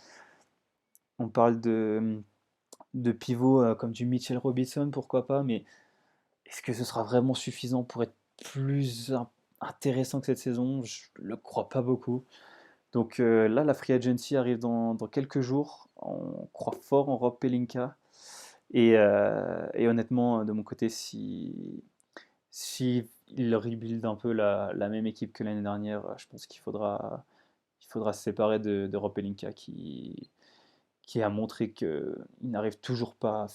on parle de pivot comme du Mitchell Robinson, pourquoi pas, mais est-ce que ce sera vraiment suffisant pour être plus intéressant que cette saison? Je le crois pas beaucoup. Donc là, la free agency arrive dans quelques jours. On croit fort en Rob Pelinka. Et honnêtement, de mon côté, si il rebuild un peu la même équipe que l'année dernière, je pense qu'il faudra se séparer de Rob Pelinka qui a montré qu'il n'arrive toujours pas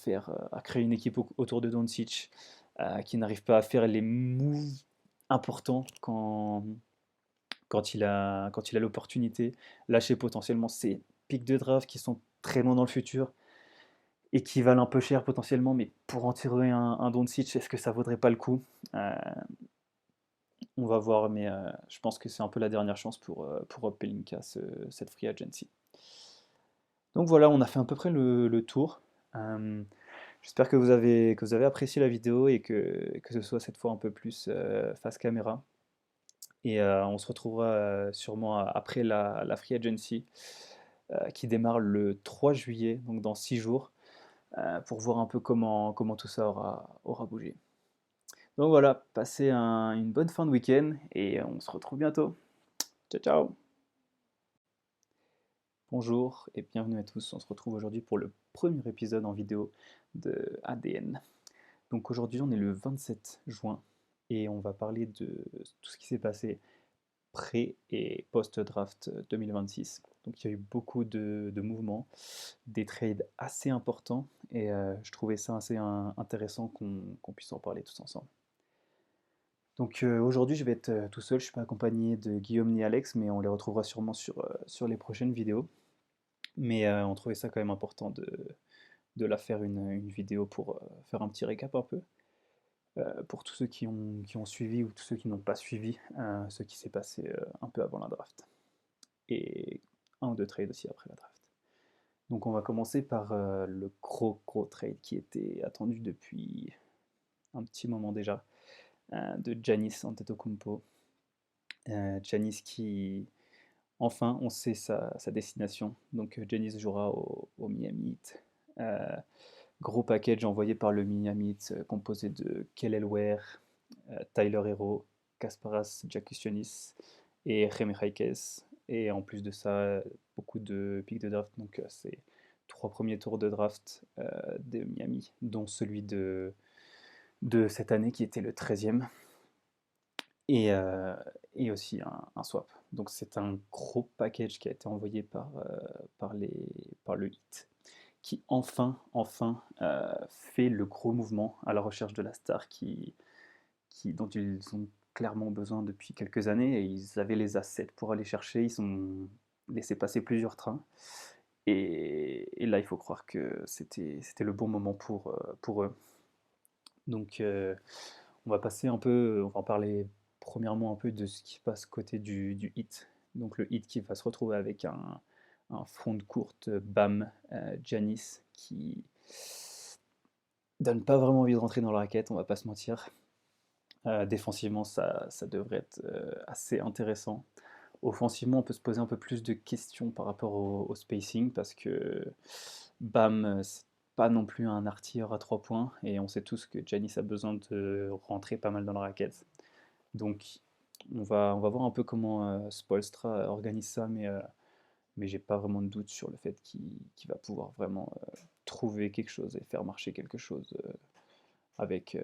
à créer une équipe autour de Doncic, qui n'arrive pas à faire les moves importants quand il a l'opportunité, lâcher potentiellement ses pics de draft qui sont très loin dans le futur et qui valent un peu cher potentiellement, mais pour en tirer un Doncic, est-ce que ça vaudrait pas le coup? Euh, on va voir, mais je pense que c'est un peu la dernière chance pour Rob Pelinka, cette free agency. Donc voilà, on a fait à peu près le tour. Euh, J'espère que vous avez apprécié la vidéo et que ce soit cette fois un peu plus face caméra. Et on se retrouvera sûrement après la Free Agency qui démarre le 3 juillet, donc dans 6 jours, pour voir un peu comment tout ça aura bougé. Donc voilà, passez une bonne fin de week-end et on se retrouve bientôt. Ciao ciao! Bonjour et bienvenue à tous. On se retrouve aujourd'hui pour le premier épisode en vidéo de ADN. Donc aujourd'hui, on est le 27 juin et on va parler de tout ce qui s'est passé pré- et post-draft 2026. Donc il y a eu beaucoup de mouvements, des trades assez importants et je trouvais ça assez intéressant qu'on puisse en parler tous ensemble. Donc aujourd'hui, je vais être tout seul, je ne suis pas accompagné de Guillaume ni Alex, mais on les retrouvera sûrement sur les prochaines vidéos. Mais on trouvait ça quand même important de la faire une vidéo pour faire un petit récap un peu. Pour tous ceux qui ont suivi ou tous ceux qui n'ont pas suivi ce qui s'est passé un peu avant la draft. Et un ou deux trades aussi après la draft. Donc on va commencer par le gros trade qui était attendu depuis un petit moment déjà, de Giannis Antetokounmpo. Giannis qui, enfin, on sait sa destination. Donc Giannis jouera au Miami Heat. Gros package envoyé par le Miami Heat, composé de Kelly Ware, Tyler Hero, Kasparas Giannis et Jaime Jaquez. Et en plus de ça, beaucoup de picks de draft. Donc c'est 3 premiers tours de draft de Miami, dont celui de cette année qui était le 13e. et, euh, et aussi un swap. Donc c'est un gros package qui a été envoyé par le Heat, qui fait le gros mouvement à la recherche de la star dont ils ont clairement besoin depuis quelques années, et ils avaient les assets pour aller chercher. Ils ont laissé passer plusieurs trains. Et là, il faut croire que c'était le bon moment pour eux. Donc, on va en parler premièrement un peu de ce qui se passe côté du Heat. Donc, le Heat qui va se retrouver avec un front de courte Bam, Giannis, qui donne pas vraiment envie de rentrer dans la raquette, on va pas se mentir. Défensivement, ça devrait être assez intéressant. Offensivement, on peut se poser un peu plus de questions par rapport au spacing parce que Bam, c'est pas non plus un artilleur à 3 points et on sait tous que Giannis a besoin de rentrer pas mal dans la raquette. Donc on va voir un peu comment Spoelstra organise ça, mais j'ai pas vraiment de doute sur le fait qu'il va pouvoir vraiment trouver quelque chose et faire marcher quelque chose avec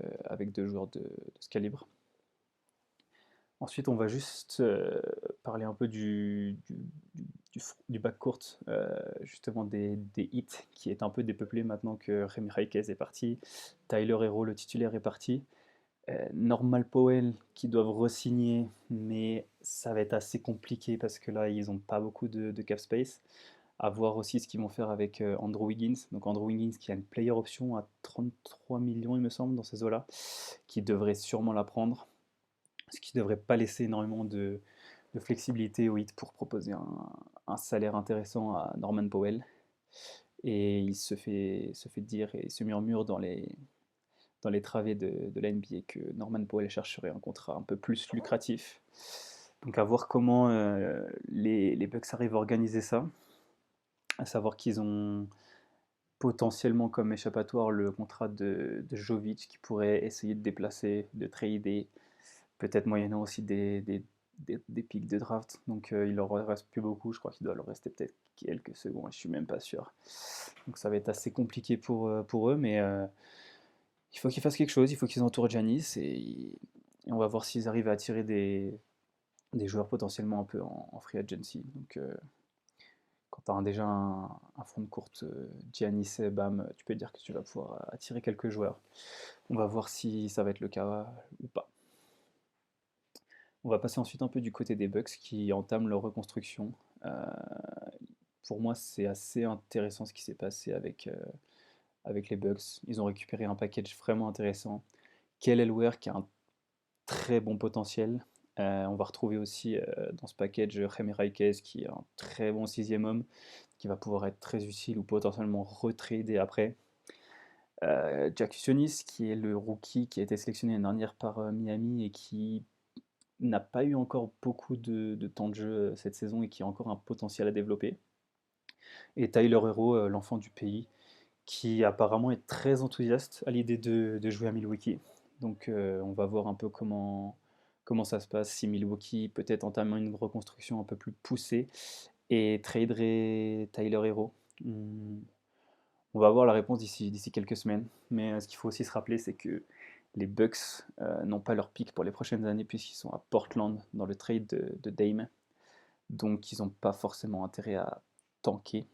deux joueurs de ce calibre. Ensuite, on va juste parler un peu du backcourt, justement des hits, qui est un peu dépeuplé maintenant que Remy Heikes est parti, Tyler Hero, le titulaire, est parti, Normal Powell, qui doivent re-signer, mais ça va être assez compliqué parce que là, ils n'ont pas beaucoup de cap space. À voir aussi ce qu'ils vont faire avec Andrew Wiggins. Donc Andrew Wiggins qui a une player option à 33 millions, il me semble, dans ces eaux-là, qui devrait sûrement la prendre, ce qui ne devrait pas laisser énormément de flexibilité au Heat pour proposer un salaire intéressant à Norman Powell. Et il se fait dire et se murmure dans les travées de la NBA que Norman Powell chercherait un contrat un peu plus lucratif. Donc à voir comment les Bucks arrivent à organiser ça. À savoir qu'ils ont potentiellement comme échappatoire le contrat de Jovic qui pourrait essayer de déplacer, de trader, peut-être moyennant aussi des pics de draft. Donc il leur reste plus beaucoup, je crois qu'il doit leur rester peut-être quelques secondes, je suis même pas sûr. Donc ça va être assez compliqué pour eux, mais il faut qu'ils fassent quelque chose, il faut qu'ils entourent Giannis et on va voir s'ils arrivent à attirer des joueurs potentiellement un peu en free agency. Donc quand tu as déjà un front de courte Giannis et Bam, tu peux dire que tu vas pouvoir attirer quelques joueurs. On va voir si ça va être le cas ou pas. On va passer ensuite un peu du côté des Bucks qui entament leur reconstruction. Euh, pour moi, c'est assez intéressant ce qui s'est passé avec les Bucks. Ils ont récupéré un package vraiment intéressant. Kel Elwer qui a un très bon potentiel. On va retrouver aussi dans ce package Jaime Raikes qui est un très bon sixième homme qui va pouvoir être très utile ou potentiellement retradé après. Jack Sionis qui est le rookie qui a été sélectionné l'année dernière par Miami et qui n'a pas eu encore beaucoup de temps de jeu cette saison et qui a encore un potentiel à développer. Et Tyler Hero, l'enfant du pays, qui apparemment est très enthousiaste à l'idée de jouer à Milwaukee. Donc on va voir un peu comment ça se passe, si Milwaukee peut-être entame une reconstruction un peu plus poussée et traderait Tyler Hero. On va avoir la réponse d'ici quelques semaines. Mais ce qu'il faut aussi se rappeler, c'est que les Bucks n'ont pas leur pick pour les prochaines années puisqu'ils sont à Portland dans le trade de Dame. Donc ils n'ont pas forcément intérêt à tanker.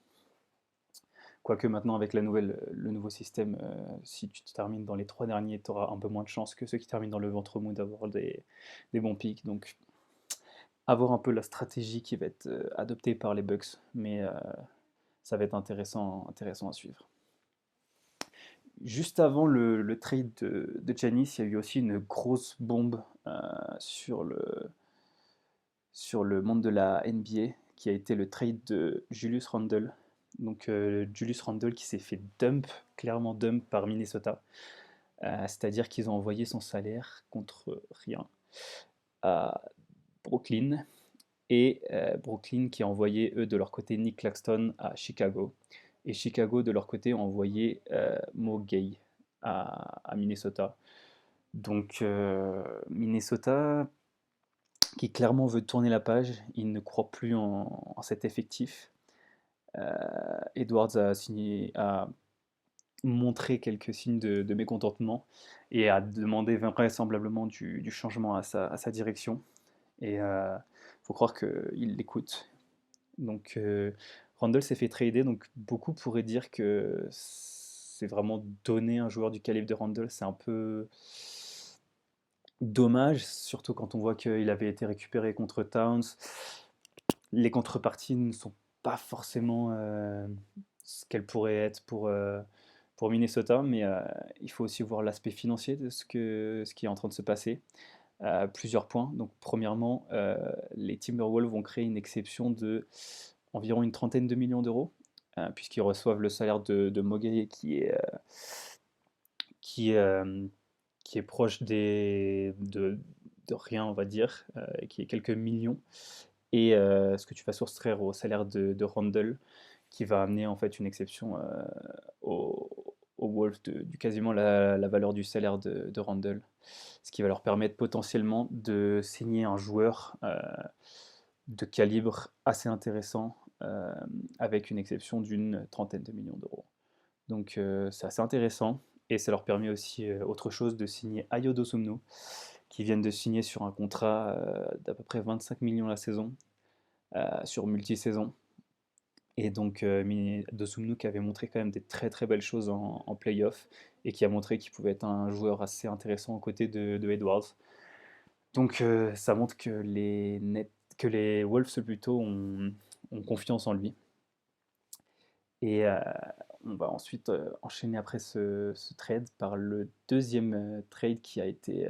Quoique maintenant avec le nouveau système, si tu termines dans les 3 derniers, tu auras un peu moins de chance que ceux qui terminent dans le ventre mou d'avoir des bons picks. Donc avoir un peu la stratégie qui va être adoptée par les Bucks, mais ça va être intéressant à suivre. Juste avant le trade de Giannis, il y a eu aussi une grosse bombe sur le monde de la NBA, qui a été le trade de Julius Randle. Donc Julius Randle qui s'est fait clairement dump par Minnesota. C'est-à-dire qu'ils ont envoyé son salaire contre rien à Brooklyn. Et Brooklyn qui a envoyé, eux, de leur côté, Nick Claxton à Chicago. Et Chicago, de leur côté, a envoyé Mo Gay à Minnesota. Donc Minnesota, qui clairement veut tourner la page, il ne croit plus en cet effectif. Edwards a montré quelques signes de mécontentement et a demandé vraisemblablement du changement à sa direction. Et faut croire qu'il l'écoute. Donc Randle s'est fait trader, donc beaucoup pourraient dire que c'est vraiment donner un joueur du calibre de Randle, c'est un peu dommage, surtout quand on voit qu'il avait été récupéré contre Towns. Les contreparties ne sont pas forcément ce qu'elles pourraient être pour Minnesota, mais il faut aussi voir l'aspect financier de ce qui est en train de se passer. Plusieurs points. Donc, premièrement, les Timberwolves vont créer une exception de environ une trentaine de millions d'euros, puisqu'ils reçoivent le salaire de Moguer qui est, euh, qui est proche de rien, on va dire, qui est quelques millions. Et ce que tu vas soustraire au salaire de Randle, qui va amener en fait une exception aux Wolves du quasiment la valeur du salaire de Randle, ce qui va leur permettre potentiellement de signer un joueur de calibre assez intéressant avec une exception d'une trentaine de millions d'euros. Donc c'est assez intéressant et ça leur permet aussi autre chose de signer Ayo Dosunmu qui viennent de signer sur un contrat d'à peu près 25 millions la saison sur multi-saison. Et donc Dosunmu qui avait montré quand même des très très belles choses en playoff et qui a montré qu'il pouvait être un joueur assez intéressant aux côtés de Edwards. Donc ça montre que les Wolves plutôt ont confiance en lui. Et on va ensuite enchaîner après ce trade par le deuxième trade qui a été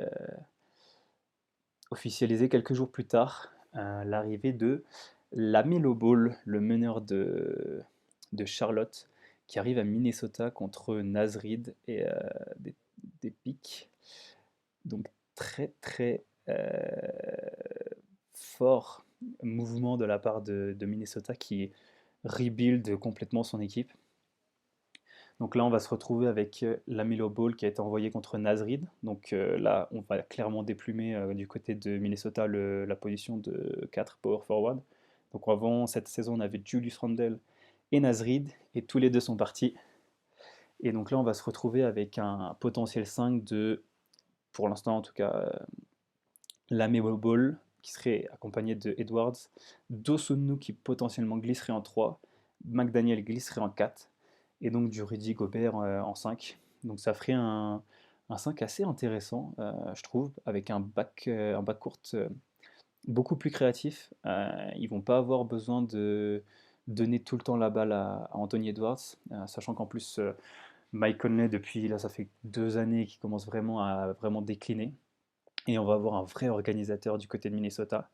officialisé quelques jours plus tard, l'arrivée de LaMelo Ball, le meneur de Charlotte, qui arrive à Minnesota contre Naz Reid et des pics. Donc très très fort mouvement de la part de Minnesota qui rebuild complètement son équipe. Donc là, on va se retrouver avec LaMelo Ball qui a été envoyé contre Naz Reid. Donc là, on va clairement déplumer du côté de Minnesota la position de 4 power forward. Donc avant cette saison, on avait Julius Randle et Naz Reid, et tous les deux sont partis. Et donc là, on va se retrouver avec un potentiel 5 de, pour l'instant en tout cas, LaMelo Ball qui serait accompagné de Edwards, Dosunmu qui potentiellement glisserait en 3, McDaniel glisserait en 4, et donc du Rudy Gobert en 5. Donc ça ferait un 5 assez intéressant, je trouve, avec un backcourt beaucoup plus créatif. Ils vont pas avoir besoin de donner tout le temps la balle à Anthony Edwards, sachant qu'en plus Mike Conley depuis là ça fait 2 années qu'il commence vraiment à vraiment décliner. Et on va avoir un vrai organisateur du côté de Minnesota.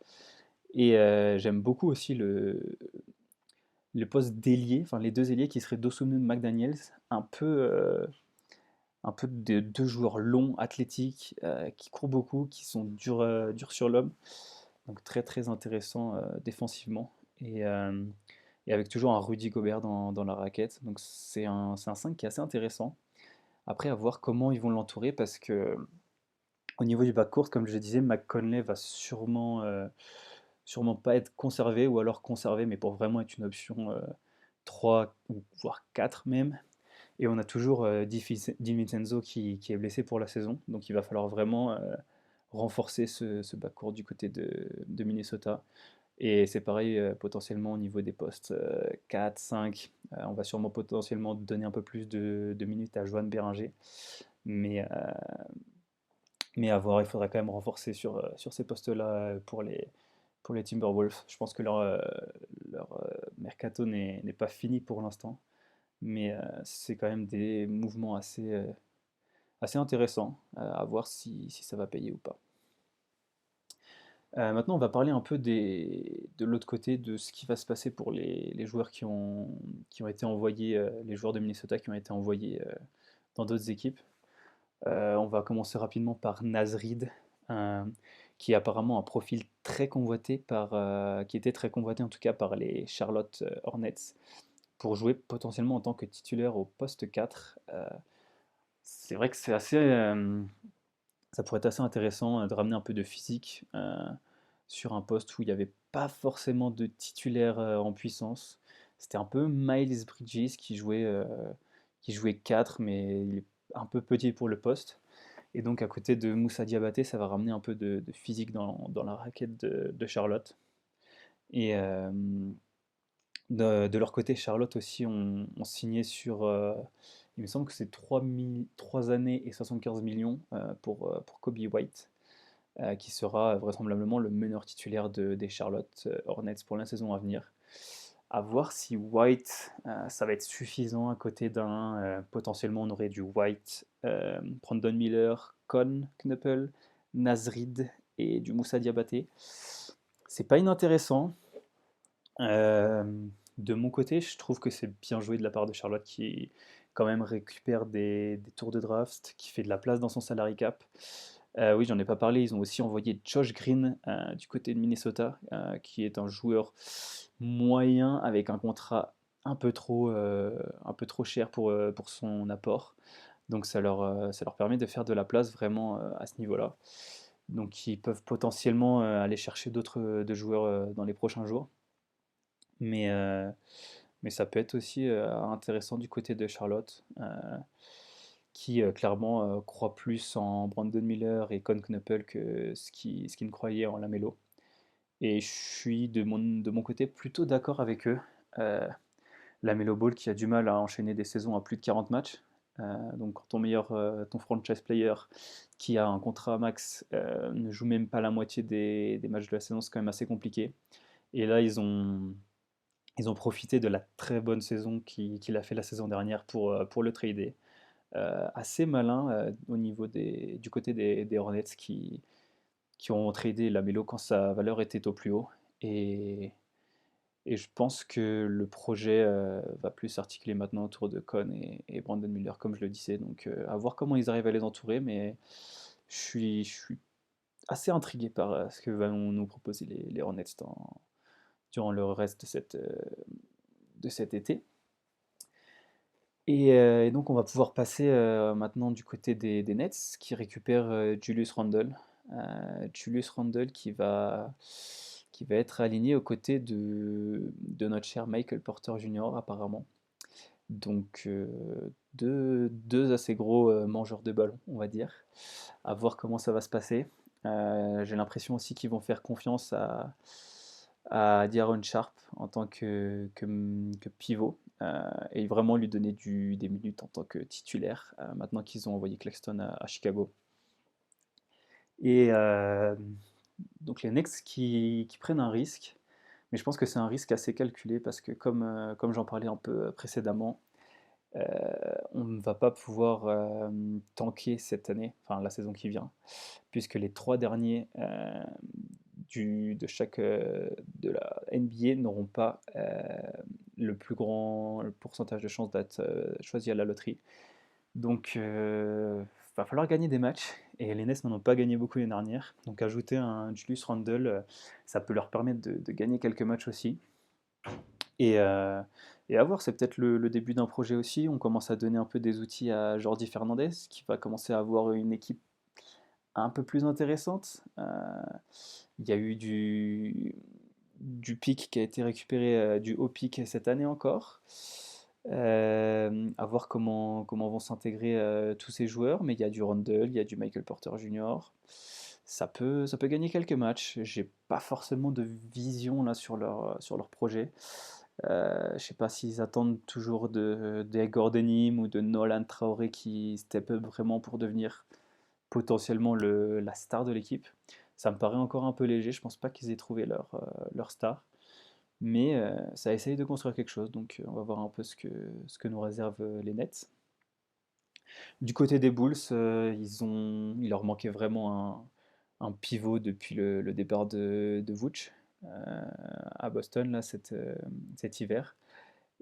Et j'aime beaucoup aussi le poste d'ailier, enfin les deux ailiers qui seraient Dosunmu et McDaniels, un peu de deux joueurs longs, athlétiques, qui courent beaucoup, qui sont durs sur l'homme. Donc très très intéressant défensivement. Et avec toujours un Rudy Gobert dans la raquette. Donc c'est un 5 qui est assez intéressant. Après, à voir comment ils vont l'entourer parce que au niveau du backcourt, comme je disais, McConley va sûrement pas être conservé ou alors conservé, mais pour vraiment être une option 3 ou voire 4 même. Et on a toujours Di qui est blessé pour la saison, donc il va falloir vraiment renforcer ce backcourt du côté de Minnesota. Et c'est pareil potentiellement au niveau des postes 4, 5, on va sûrement potentiellement donner un peu plus de minutes à Joan Béringer. Mais, mais à voir, il faudra quand même renforcer sur ces postes-là pour les Timberwolves. Je pense que leur mercato n'est pas fini pour l'instant, mais c'est quand même des mouvements assez intéressants à voir si ça va payer ou pas. Maintenant, on va parler un peu de l'autre côté de ce qui va se passer pour les joueurs qui ont été envoyés, les joueurs de Minnesota qui ont été envoyés dans d'autres équipes. On va commencer rapidement par Naz Reid, euh, qui est apparemment un profil très convoité qui était très convoité en tout cas par les Charlotte Hornets pour jouer potentiellement en tant que titulaire au poste 4. C'est vrai que ça pourrait être assez intéressant de ramener un peu de physique sur un poste où il n'y avait pas forcément de titulaire en puissance. C'était un peu Miles Bridges qui jouait 4, mais il est un peu petit pour le poste. Et donc à côté de Moussa Diabaté, ça va ramener un peu de physique dans la raquette de Charlotte. Et de leur côté, Charlotte aussi ont signé sur, il me semble que c'est 3 années et 75 millions pour Kobe White, qui sera vraisemblablement le meneur titulaire des Charlotte Hornets pour la saison à venir. À voir si White, ça va être suffisant à côté d'un. Potentiellement, on aurait du White, Brandon Miller, Con Knuppel, Nasrid et du Moussa Diabaté. C'est pas inintéressant. Euh, de mon côté, je trouve que c'est bien joué de la part de Charlotte qui, quand même, récupère des tours de draft, qui fait de la place dans son salary cap. Oui, j'en ai pas parlé. Ils ont aussi envoyé Josh Green du côté de Minnesota, qui est un joueur moyen avec un contrat un peu trop cher pour son apport. Donc ça leur permet de faire de la place vraiment à ce niveau-là. Donc ils peuvent potentiellement aller chercher d'autres joueurs dans les prochains jours. Mais, euh, mais ça peut être aussi intéressant du côté de Charlotte, qui clairement croit plus en Brandon Miller et Con Knuppel que ce qu'il ne croyait en Lamelo. Et je suis de mon côté plutôt d'accord avec eux. Euh, Lamelo Ball qui a du mal à enchaîner des saisons à plus de 40 matchs. Donc quand ton franchise player qui a un contrat max ne joue même pas la moitié des matchs de la saison, c'est quand même assez compliqué. Et là, ils ont profité de la très bonne saison qu'il a fait la saison dernière pour le trader. Assez malin du côté des Hornets qui ont tradé Lamelo quand sa valeur était au plus haut. Et, et je pense que le projet va plus s'articuler maintenant autour de Con et Brandon Miller, comme je le disais. Donc à voir comment ils arrivent à les entourer, mais je suis assez intrigué par ce que vont nous proposer les Hornets durant le reste de cet été. Et donc on va pouvoir passer maintenant du côté des Nets qui récupèrent Julius Randle. Julius Randle qui va être aligné aux côtés de notre cher Michael Porter Jr. apparemment. Donc deux assez gros mangeurs de ballon, on va dire. À voir comment ça va se passer. J'ai l'impression aussi qu'ils vont faire confiance à D'Aaron Sharp en tant que pivot et vraiment lui donner des minutes en tant que titulaire maintenant qu'ils ont envoyé Claxton à Chicago. Et donc les Knicks qui prennent un risque, mais je pense que c'est un risque assez calculé parce que comme j'en parlais un peu précédemment, euh, on ne va pas pouvoir tanker cette année, enfin la saison qui vient, puisque les 3 derniers de la NBA n'auront pas le plus grand pourcentage de chances d'être choisis à la loterie. Donc, va falloir gagner des matchs. Et les Nets n'en ont pas gagné beaucoup l'année dernière. Donc, ajouter un Julius Randle, ça peut leur permettre de gagner quelques matchs aussi. Et, euh, et à voir, c'est peut-être le début d'un projet aussi. On commence à donner un peu des outils à Jordi Fernandez, qui va commencer à avoir une équipe un peu plus intéressante. Il y a eu du pic qui a été récupéré, du haut pic cette année encore. À voir comment vont s'intégrer tous ces joueurs, mais il y a du Randle, il y a du Michael Porter Jr. Ça peut gagner quelques matchs. J'ai pas forcément de vision là sur leur projet. Je sais pas s'ils attendent toujours de Gordon Hayward ou de Nolan Traoré qui step up vraiment pour devenir potentiellement la star de l'équipe. Ça me paraît encore un peu léger, je pense pas qu'ils aient trouvé leur star. Mais ça essaye de construire quelque chose, donc on va voir un peu ce que nous réservent les Nets. Du côté des Bulls, il leur manquait vraiment un pivot depuis le départ de Vooch à Boston là, cet hiver.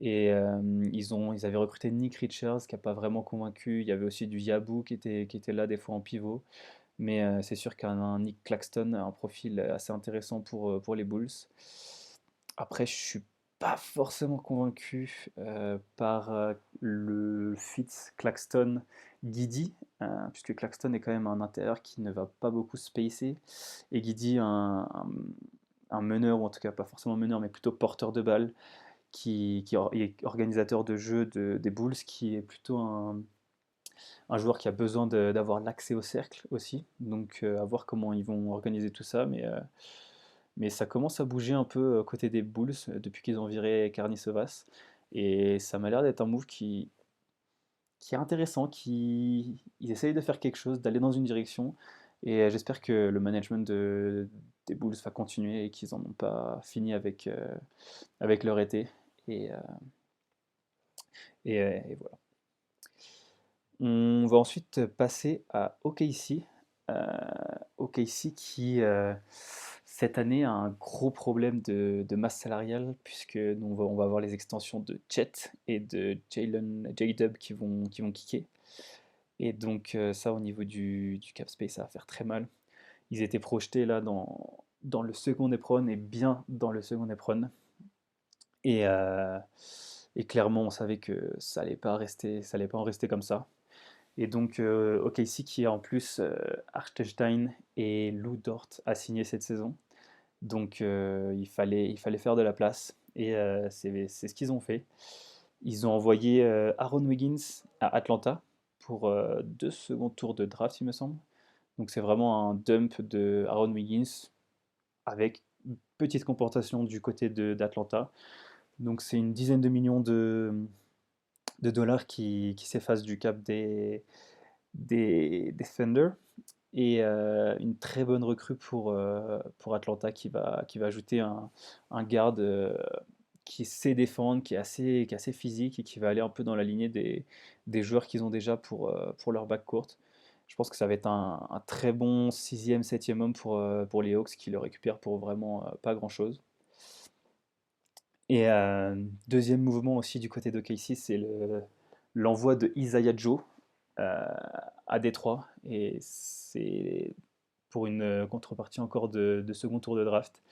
Et ils avaient recruté Nick Richards qui n'a pas vraiment convaincu. Il y avait aussi du Yabou qui était là des fois en pivot. Mais c'est sûr qu'un Nick Claxton a un profil assez intéressant pour les Bulls. Après, je suis pas forcément convaincu par le fit Claxton-Guidi, puisque Claxton est quand même un intérieur qui ne va pas beaucoup spacer, et Guidi un meneur, ou en tout cas pas forcément meneur, mais plutôt porteur de balle, est organisateur de jeu des Bulls, qui est plutôt un joueur qui a besoin d'avoir l'accès au cercle aussi. Donc à voir comment ils vont organiser tout ça. Mais ça commence à bouger un peu côté des Bulls depuis qu'ils ont viré Karnisovas. Et ça m'a l'air d'être un move qui est intéressant, ils essayent de faire quelque chose, d'aller dans une direction. Et j'espère que le management des Bulls va continuer et qu'ils n'en ont pas fini avec leur été. Et, euh, et voilà. On va ensuite passer à OKC. Euh, OKC qui, cette année, a un gros problème de masse salariale, puisque nous, on va avoir les extensions de Chet et de J-Dub qui vont kicker. Et donc ça, au niveau du cap space, ça va faire très mal. Ils étaient projetés là dans le second éperon et bien dans le second éperon. Et, euh, et clairement, on savait que ça allait pas en rester comme ça. Et donc OKC qui a en plus Hartenstein et Lou Dort à signer cette saison. Donc il fallait faire de la place. Et c'est ce qu'ils ont fait. Ils ont envoyé Aaron Wiggins à Atlanta pour 2 secondes tours de draft, il me semble. Donc c'est vraiment un dump de Aaron Wiggins avec une petite compensation du côté d'Atlanta. Donc c'est une dizaine de millions de dollars qui s'effacent du cap des Thunder. Et une très bonne recrue pour Atlanta qui va ajouter un garde qui sait défendre, qui est assez physique et qui va aller un peu dans la lignée des joueurs qu'ils ont déjà pour leur backcourt. Je pense que ça va être un très bon sixième, septième homme pour les Hawks qui le récupèrent pour vraiment pas grand-chose. Et deuxième mouvement aussi du côté de Casey, c'est l'envoi de Isaiah Joe euh, à Détroit. Et c'est pour une contrepartie encore de second tour de draft.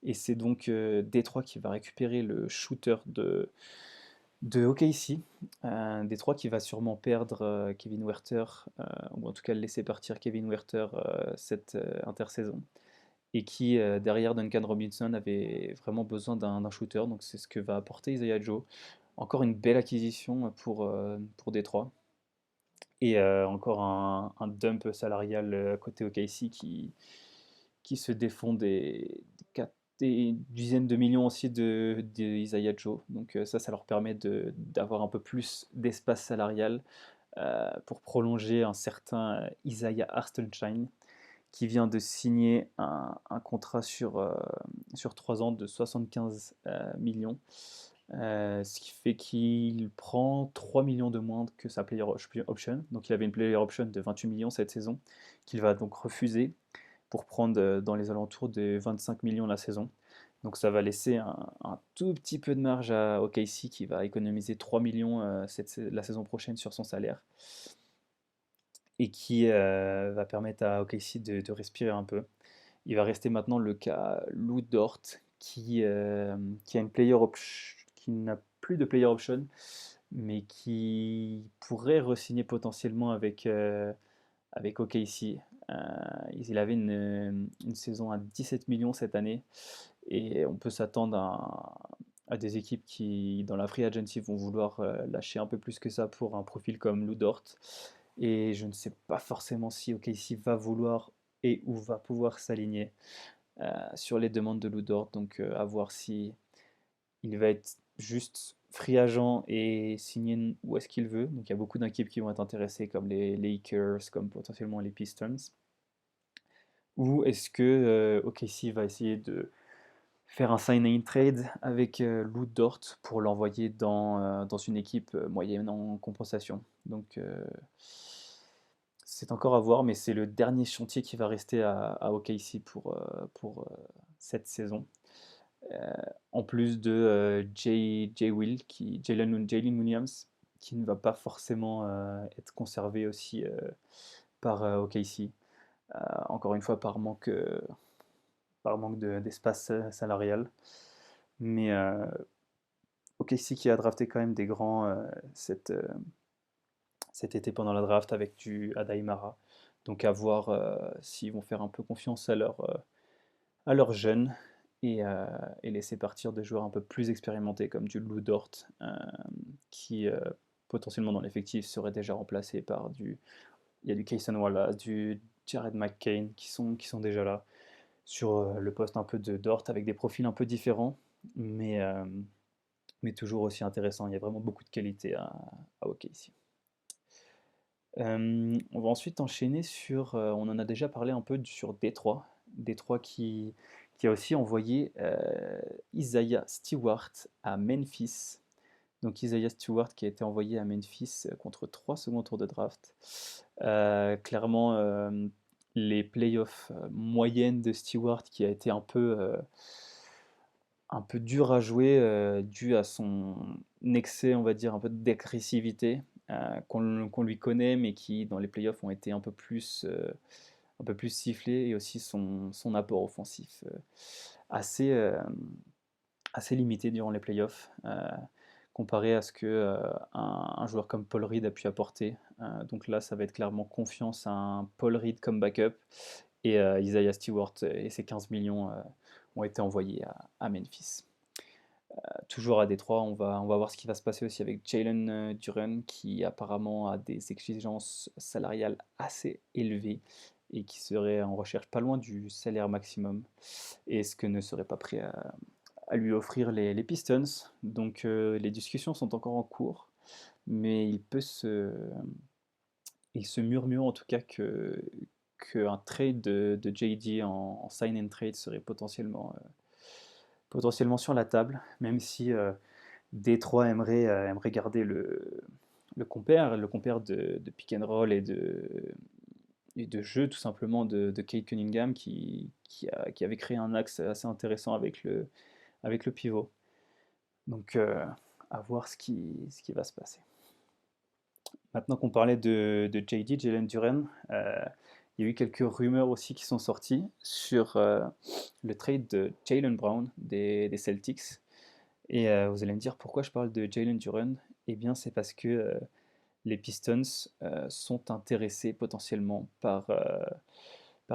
Et c'est donc Détroit qui va récupérer le shooter de OKC. Détroit qui va sûrement perdre Kevin Werther, ou en tout cas laisser partir Kevin Werther cette intersaison. Et qui, derrière Duncan Robinson, avait vraiment besoin d'un shooter. Donc c'est ce que va apporter Isaiah Joe. Encore une belle acquisition pour Détroit. Et encore un dump salarial côté OKC qui se défend des dizaines de millions aussi de Isaiah Joe. Donc ça leur permet d'avoir un peu plus d'espace salarial pour prolonger un certain Isaiah Hartenstein qui vient de signer un contrat sur 3 ans de 75 millions. Ce qui fait qu'il prend 3 millions de moins que sa player option. Donc il avait une player option de 28 millions cette saison, qu'il va donc refuser pour prendre dans les alentours de 25 millions la saison. Donc ça va laisser un tout petit peu de marge à OKC qui va économiser 3 millions la saison prochaine sur son salaire et qui va permettre à OKC de respirer un peu. Il va rester maintenant le cas Lou Dort qui a une player option, qui n'a plus de player option, mais qui pourrait re-signer potentiellement avec OKC. Il avait une saison à 17 millions cette année et on peut s'attendre à des équipes qui, dans la free agency, vont vouloir lâcher un peu plus que ça pour un profil comme Lou Dort. Et je ne sais pas forcément si OKC va vouloir et où va pouvoir s'aligner sur les demandes de Lou Dort. Donc à voir si il va être juste free agent et signer où est-ce qu'il veut. Donc il y a beaucoup d'équipes qui vont être intéressées comme les Lakers, comme potentiellement les Pistons. Ou est-ce que OKC va essayer de faire un sign and trade avec Lou Dort pour l'envoyer dans une équipe moyenne en compensation. Donc c'est encore à voir, mais c'est le dernier chantier qui va rester à OKC pour cette saison. Euh, En plus de Jalen Williams, qui ne va pas forcément être conservé aussi par OKC. Encore une fois, par manque d'espace salarial. Mais OKC qui a drafté quand même des grands cet été pendant la draft avec du Adaimara. Donc à voir s'ils vont faire un peu confiance à leurs jeunes. et laisser partir des joueurs un peu plus expérimentés comme du Lou Dort, qui potentiellement dans l'effectif serait déjà remplacé par du... Il y a du Cason Wallace, du Jared McCain qui sont déjà là sur le poste un peu de Dort avec des profils un peu différents, mais, euh, mais toujours aussi intéressant. Il y a vraiment beaucoup de qualité à OKC. On va ensuite enchaîner sur, on en a déjà parlé un peu sur Détroit. Détroit qui a aussi envoyé Isaiah Stewart à Memphis. Donc Isaiah Stewart qui a été envoyé à Memphis contre 3 seconds tours de draft. Clairement, les playoffs moyennes de Stewart qui a été un peu dur à jouer dû à son excès, on va dire, un peu d'agressivité qu'on lui connaît, mais qui dans les playoffs ont été un peu plus sifflés, et aussi son apport offensif assez, assez limité durant les playoffs, comparé à ce que un joueur comme Paul Reed a pu apporter. Donc là, ça va être clairement confiance à un Paul Reed comme backup, et Isaiah Stewart et ses 15 millions ont été envoyés à Memphis. Toujours à Détroit, on va voir ce qui va se passer aussi avec Jalen Duren, qui apparemment a des exigences salariales assez élevées et qui serait en recherche pas loin du salaire maximum, et ce que ne serait pas prêt à lui offrir les Pistons. Donc les discussions sont encore en cours, mais il se murmure en tout cas qu'un trade de JD en sign and trade serait potentiellement sur la table, même si Détroit aimerait garder le compère de pick and roll et de jeu tout simplement de Kate Cunningham qui avait créé un axe assez intéressant avec le pivot. Donc à voir ce qui va se passer. Maintenant qu'on parlait de JD, Jalen Duren, il y a eu quelques rumeurs aussi qui sont sorties sur le trade de Jaylen Brown des Celtics. Et vous allez me dire pourquoi je parle de Jalen Duren. Eh bien, c'est parce que les Pistons sont intéressés potentiellement par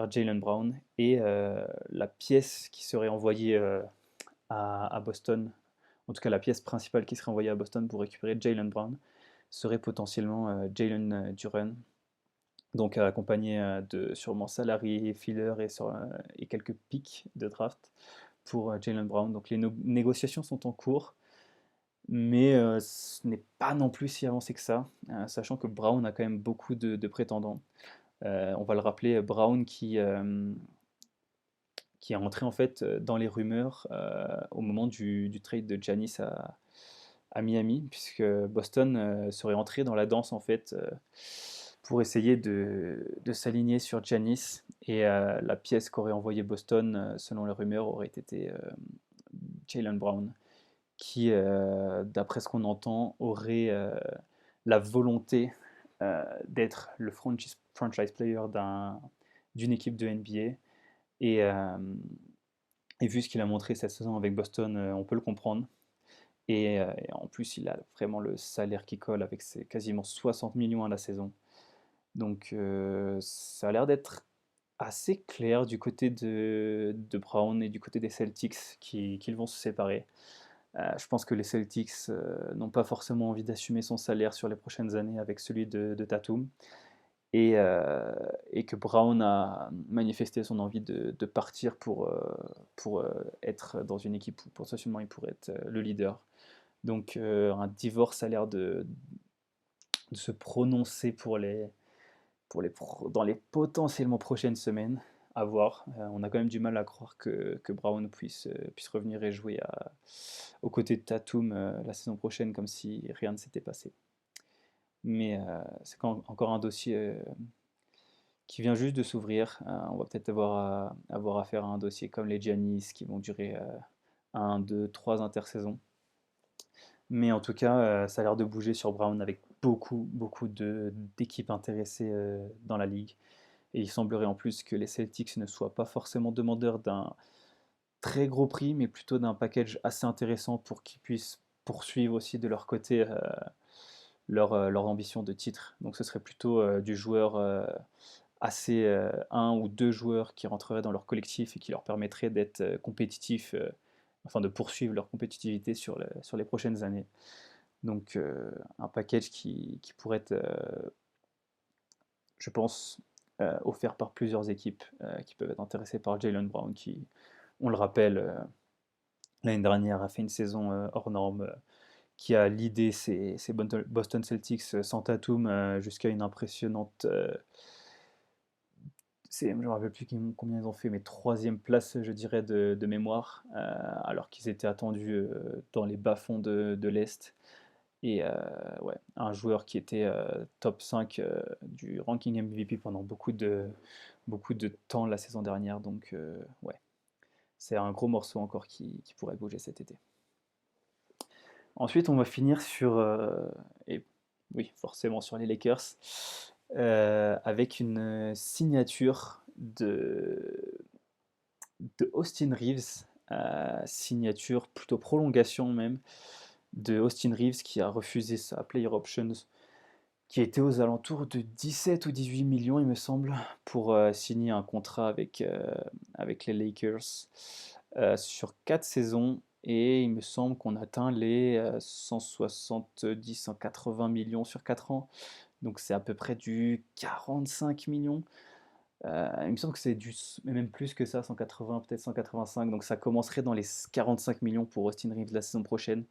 Jaylen Brown, et la pièce qui serait envoyée à Boston, en tout cas la pièce principale qui serait envoyée à Boston pour récupérer Jaylen Brown, serait potentiellement Jalen Duren, donc accompagné de sûrement salary, filler et quelques picks de draft pour Jaylen Brown. Donc les négociations sont en cours, mais ce n'est pas non plus si avancé que ça, sachant que Brown a quand même beaucoup de prétendants. On va le rappeler, Brown qui est rentré en fait dans les rumeurs au moment du trade de Giannis à Miami, puisque Boston serait entré dans la danse en fait pour essayer de s'aligner sur Giannis, et la pièce qu'aurait envoyé Boston, selon les rumeurs, aurait été Jaylen Brown, qui, d'après ce qu'on entend, aurait la volonté d'être le franchise player d'une équipe de NBA. Et, euh, et vu ce qu'il a montré cette saison avec Boston, on peut le comprendre. Et en plus, il a vraiment le salaire qui colle avec ses quasiment 60 millions à la saison. Donc ça a l'air d'être assez clair du côté de Brown et du côté des Celtics qu'ils vont se séparer. Je pense que les Celtics n'ont pas forcément envie d'assumer son salaire sur les prochaines années avec celui de Tatum. Et que Brown a manifesté son envie de partir pour être dans une équipe où potentiellement il pourrait être le leader. Donc un divorce a l'air de se prononcer dans les potentiellement prochaines semaines, à voir. On a quand même du mal à croire que Brown puisse revenir et jouer aux côtés de Tatum la saison prochaine comme si rien ne s'était passé. Mais c'est encore un dossier qui vient juste de s'ouvrir. On va peut-être avoir affaire à un dossier comme les Giannis qui vont durer 1, 2, 3 intersaisons. Mais en tout cas, ça a l'air de bouger sur Brown avec beaucoup d'équipes intéressées dans la ligue. Et il semblerait en plus que les Celtics ne soient pas forcément demandeurs d'un très gros prix, mais plutôt d'un package assez intéressant pour qu'ils puissent poursuivre aussi de leur côté leur ambition de titre. Donc ce serait plutôt du joueur assez un ou deux joueurs qui rentreraient dans leur collectif et qui leur permettraient d'être compétitifs, enfin de poursuivre leur compétitivité sur les prochaines années. Donc un package qui pourrait être, je pense, offert par plusieurs équipes qui peuvent être intéressées par Jaylen Brown, qui, on le rappelle, l'année dernière a fait une saison hors norme, qui a leadé ses Boston Celtics sans Tatum jusqu'à une impressionnante. Je ne me rappelle plus combien ils ont fait, mais troisième place, je dirais, de mémoire, alors qu'ils étaient attendus dans les bas-fonds de l'Est. Et ouais, un joueur qui était top 5 du ranking MVP pendant beaucoup de temps la saison dernière. Donc ouais, c'est un gros morceau encore qui pourrait bouger cet été. Ensuite, on va finir sur, et oui, forcément sur les Lakers, avec une signature de Austin Reeves, signature, plutôt prolongation même, de Austin Reeves qui a refusé sa player options, qui était aux alentours de 17 ou 18 millions, il me semble, pour signer un contrat avec les Lakers sur 4 saisons. Et il me semble qu'on atteint les 170-180 millions sur 4 ans. Donc c'est à peu près du 45 millions. Il me semble que c'est même plus que ça, 180, peut-être 185. Donc ça commencerait dans les 45 millions pour Austin Reeves la saison prochaine.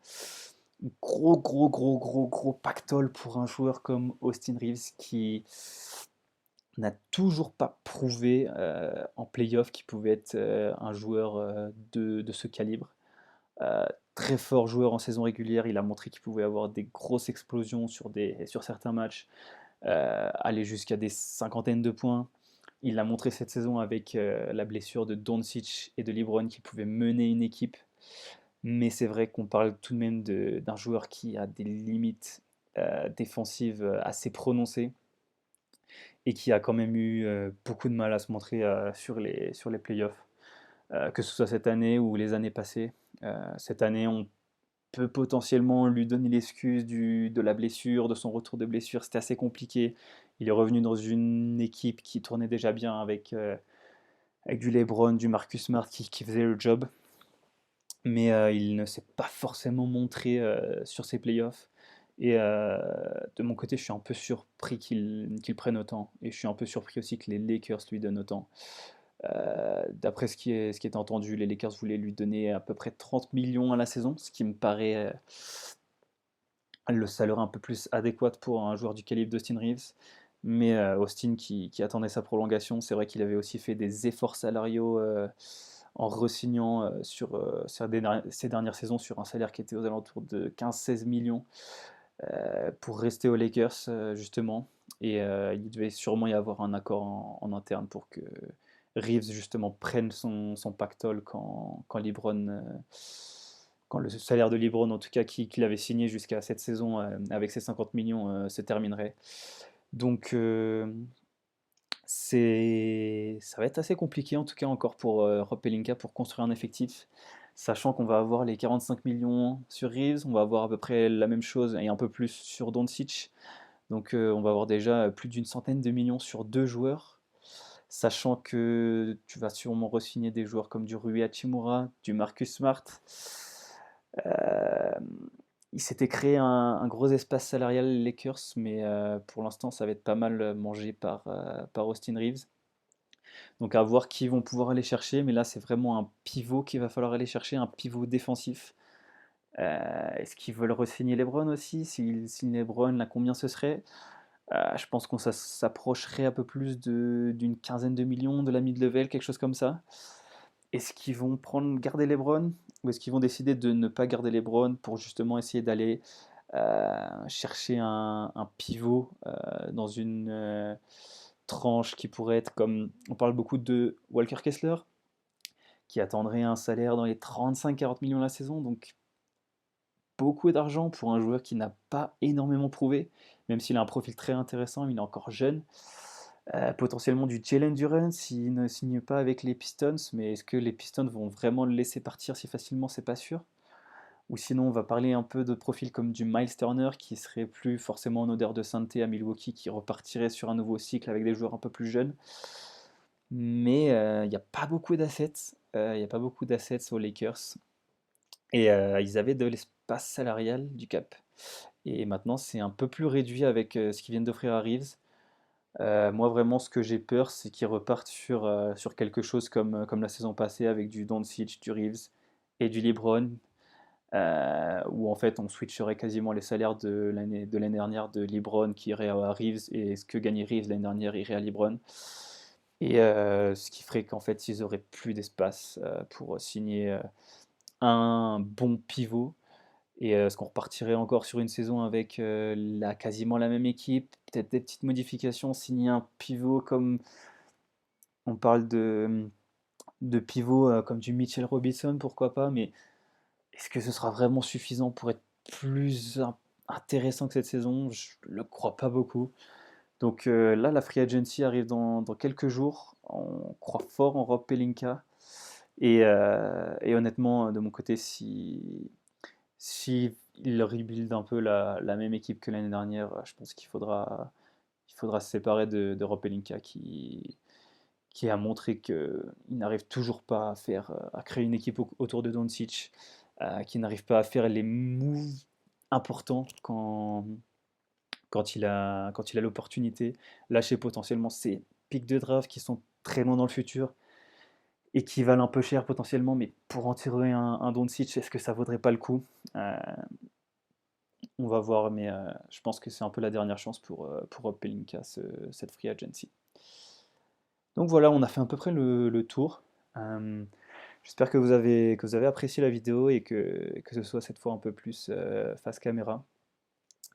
Gros, gros, gros, gros, gros pactole pour un joueur comme Austin Reeves qui n'a toujours pas prouvé en playoff qu'il pouvait être un joueur de ce calibre. Euh, Très fort joueur en saison régulière, il a montré qu'il pouvait avoir des grosses explosions sur certains matchs, aller jusqu'à des cinquantaines de points. Il l'a montré cette saison avec la blessure de Doncic et de LeBron qui pouvaient mener une équipe. Mais c'est vrai qu'on parle tout de même d'un joueur qui a des limites défensives assez prononcées et qui a quand même eu beaucoup de mal à se montrer sur les playoffs, que ce soit cette année ou les années passées. Cette année, on peut potentiellement lui donner l'excuse de la blessure, de son retour de blessure. C'était assez compliqué. Il est revenu dans une équipe qui tournait déjà bien avec du LeBron, du Marcus Smart qui faisait le job. Mais il ne s'est pas forcément montré sur ses playoffs. Et de mon côté, je suis un peu surpris qu'il prenne autant. Et je suis un peu surpris aussi que les Lakers lui donnent autant. D'après ce qui est entendu, les Lakers voulaient lui donner à peu près 30 millions à la saison, ce qui me paraît le salaire un peu plus adéquat pour un joueur du calibre d'Austin Reeves. Mais Austin qui attendait sa prolongation, c'est vrai qu'il avait aussi fait des efforts salariaux en re-signant sur ces dernières saisons sur un salaire qui était aux alentours de 15-16 millions pour rester aux Lakers justement. Et il devait sûrement y avoir un accord en interne pour que Reeves justement prenne son pactole quand LeBron, quand le salaire de LeBron en tout cas qu'il avait signé jusqu'à cette saison avec ses 50 millions se terminerait. Donc ça va être assez compliqué en tout cas encore pour Rob Pelinka pour construire un effectif, sachant qu'on va avoir les 45 millions sur Reeves, on va avoir à peu près la même chose et un peu plus sur Doncic. Donc on va avoir déjà plus d'une centaine de millions sur deux joueurs, sachant que tu vas sûrement re-signer des joueurs comme du Rui Hachimura, du Marcus Smart. Euh, il s'était créé un gros espace salarial les Lakers, mais pour l'instant ça va être pas mal mangé par Austin Reeves. Donc à voir qui vont pouvoir aller chercher, mais là c'est vraiment un pivot qu'il va falloir aller chercher, un pivot défensif. Est-ce qu'ils veulent re-signer LeBron aussi? S'ils signent LeBron, là combien ce serait? Je pense qu'on s'approcherait un peu plus d'une quinzaine de millions de la mid-level, quelque chose comme ça. Est-ce qu'ils vont garder LeBron ou est-ce qu'ils vont décider de ne pas garder LeBron pour justement essayer d'aller chercher un pivot dans une tranche qui pourrait être comme. On parle beaucoup de Walker Kessler qui attendrait un salaire dans les 35-40 millions la saison, donc beaucoup d'argent pour un joueur qui n'a pas énormément prouvé, même s'il a un profil très intéressant, il est encore jeune. Potentiellement du Jalen Duren s'il ne signe pas avec les Pistons, mais est-ce que les Pistons vont vraiment le laisser partir si facilement? C'est pas sûr. Ou sinon, on va parler un peu de profils comme du Miles Turner, qui serait plus forcément en odeur de sainteté à Milwaukee, qui repartirait sur un nouveau cycle avec des joueurs un peu plus jeunes. Mais il n'y a pas beaucoup d'assets. Il n'y a pas beaucoup d'assets aux Lakers. Et ils avaient de l'espace salarial du cap. Et maintenant, c'est un peu plus réduit avec ce qu'ils viennent d'offrir à Reeves. Moi, vraiment, ce que j'ai peur, c'est qu'ils repartent sur quelque chose comme la saison passée avec du Doncic, du Reeves et du LeBron, où en fait on switcherait quasiment les salaires de l'année dernière de LeBron qui irait à Reeves et ce que gagnait Reeves l'année dernière irait à LeBron. Et ce qui ferait qu'en fait ils auraient plus d'espace pour signer un bon pivot. Et est-ce qu'on repartirait encore sur une saison avec quasiment la même équipe, peut-être des petites modifications, signer un pivot comme on parle de pivot comme du Mitchell Robinson, pourquoi pas, mais est-ce que ce sera vraiment suffisant pour être plus intéressant que cette saison? Je le crois pas beaucoup. Donc là, la free agency arrive dans quelques jours. On croit fort en Rob Pelinka. Et honnêtement, de mon côté, si il rebuild un peu la même équipe que l'année dernière, je pense qu'il faudra se séparer de Rob Pelinka qui a montré qu'il n'arrive toujours pas à créer une équipe autour de Doncic, qui n'arrive pas à faire les moves importants quand il a l'opportunité, lâcher potentiellement ses pics de draft qui sont très loin dans le futur et qui valent un peu cher potentiellement, mais pour en tirer un Doncic, est-ce que ça vaudrait pas le coup? Euh, on va voir, mais je pense que c'est un peu la dernière chance pour Rob Pelinka, cette free agency. Donc voilà, on a fait à peu près le tour. Euh, J'espère que vous avez apprécié la vidéo et que ce soit cette fois un peu plus face caméra.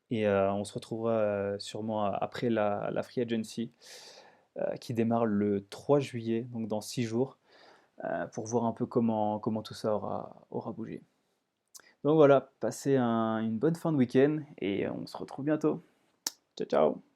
Et on se retrouvera sûrement après la Free Agency qui démarre le 3 juillet, donc dans 6 jours, pour voir un peu comment tout ça aura bougé. Donc voilà, passez une bonne fin de week-end et on se retrouve bientôt. Ciao ciao!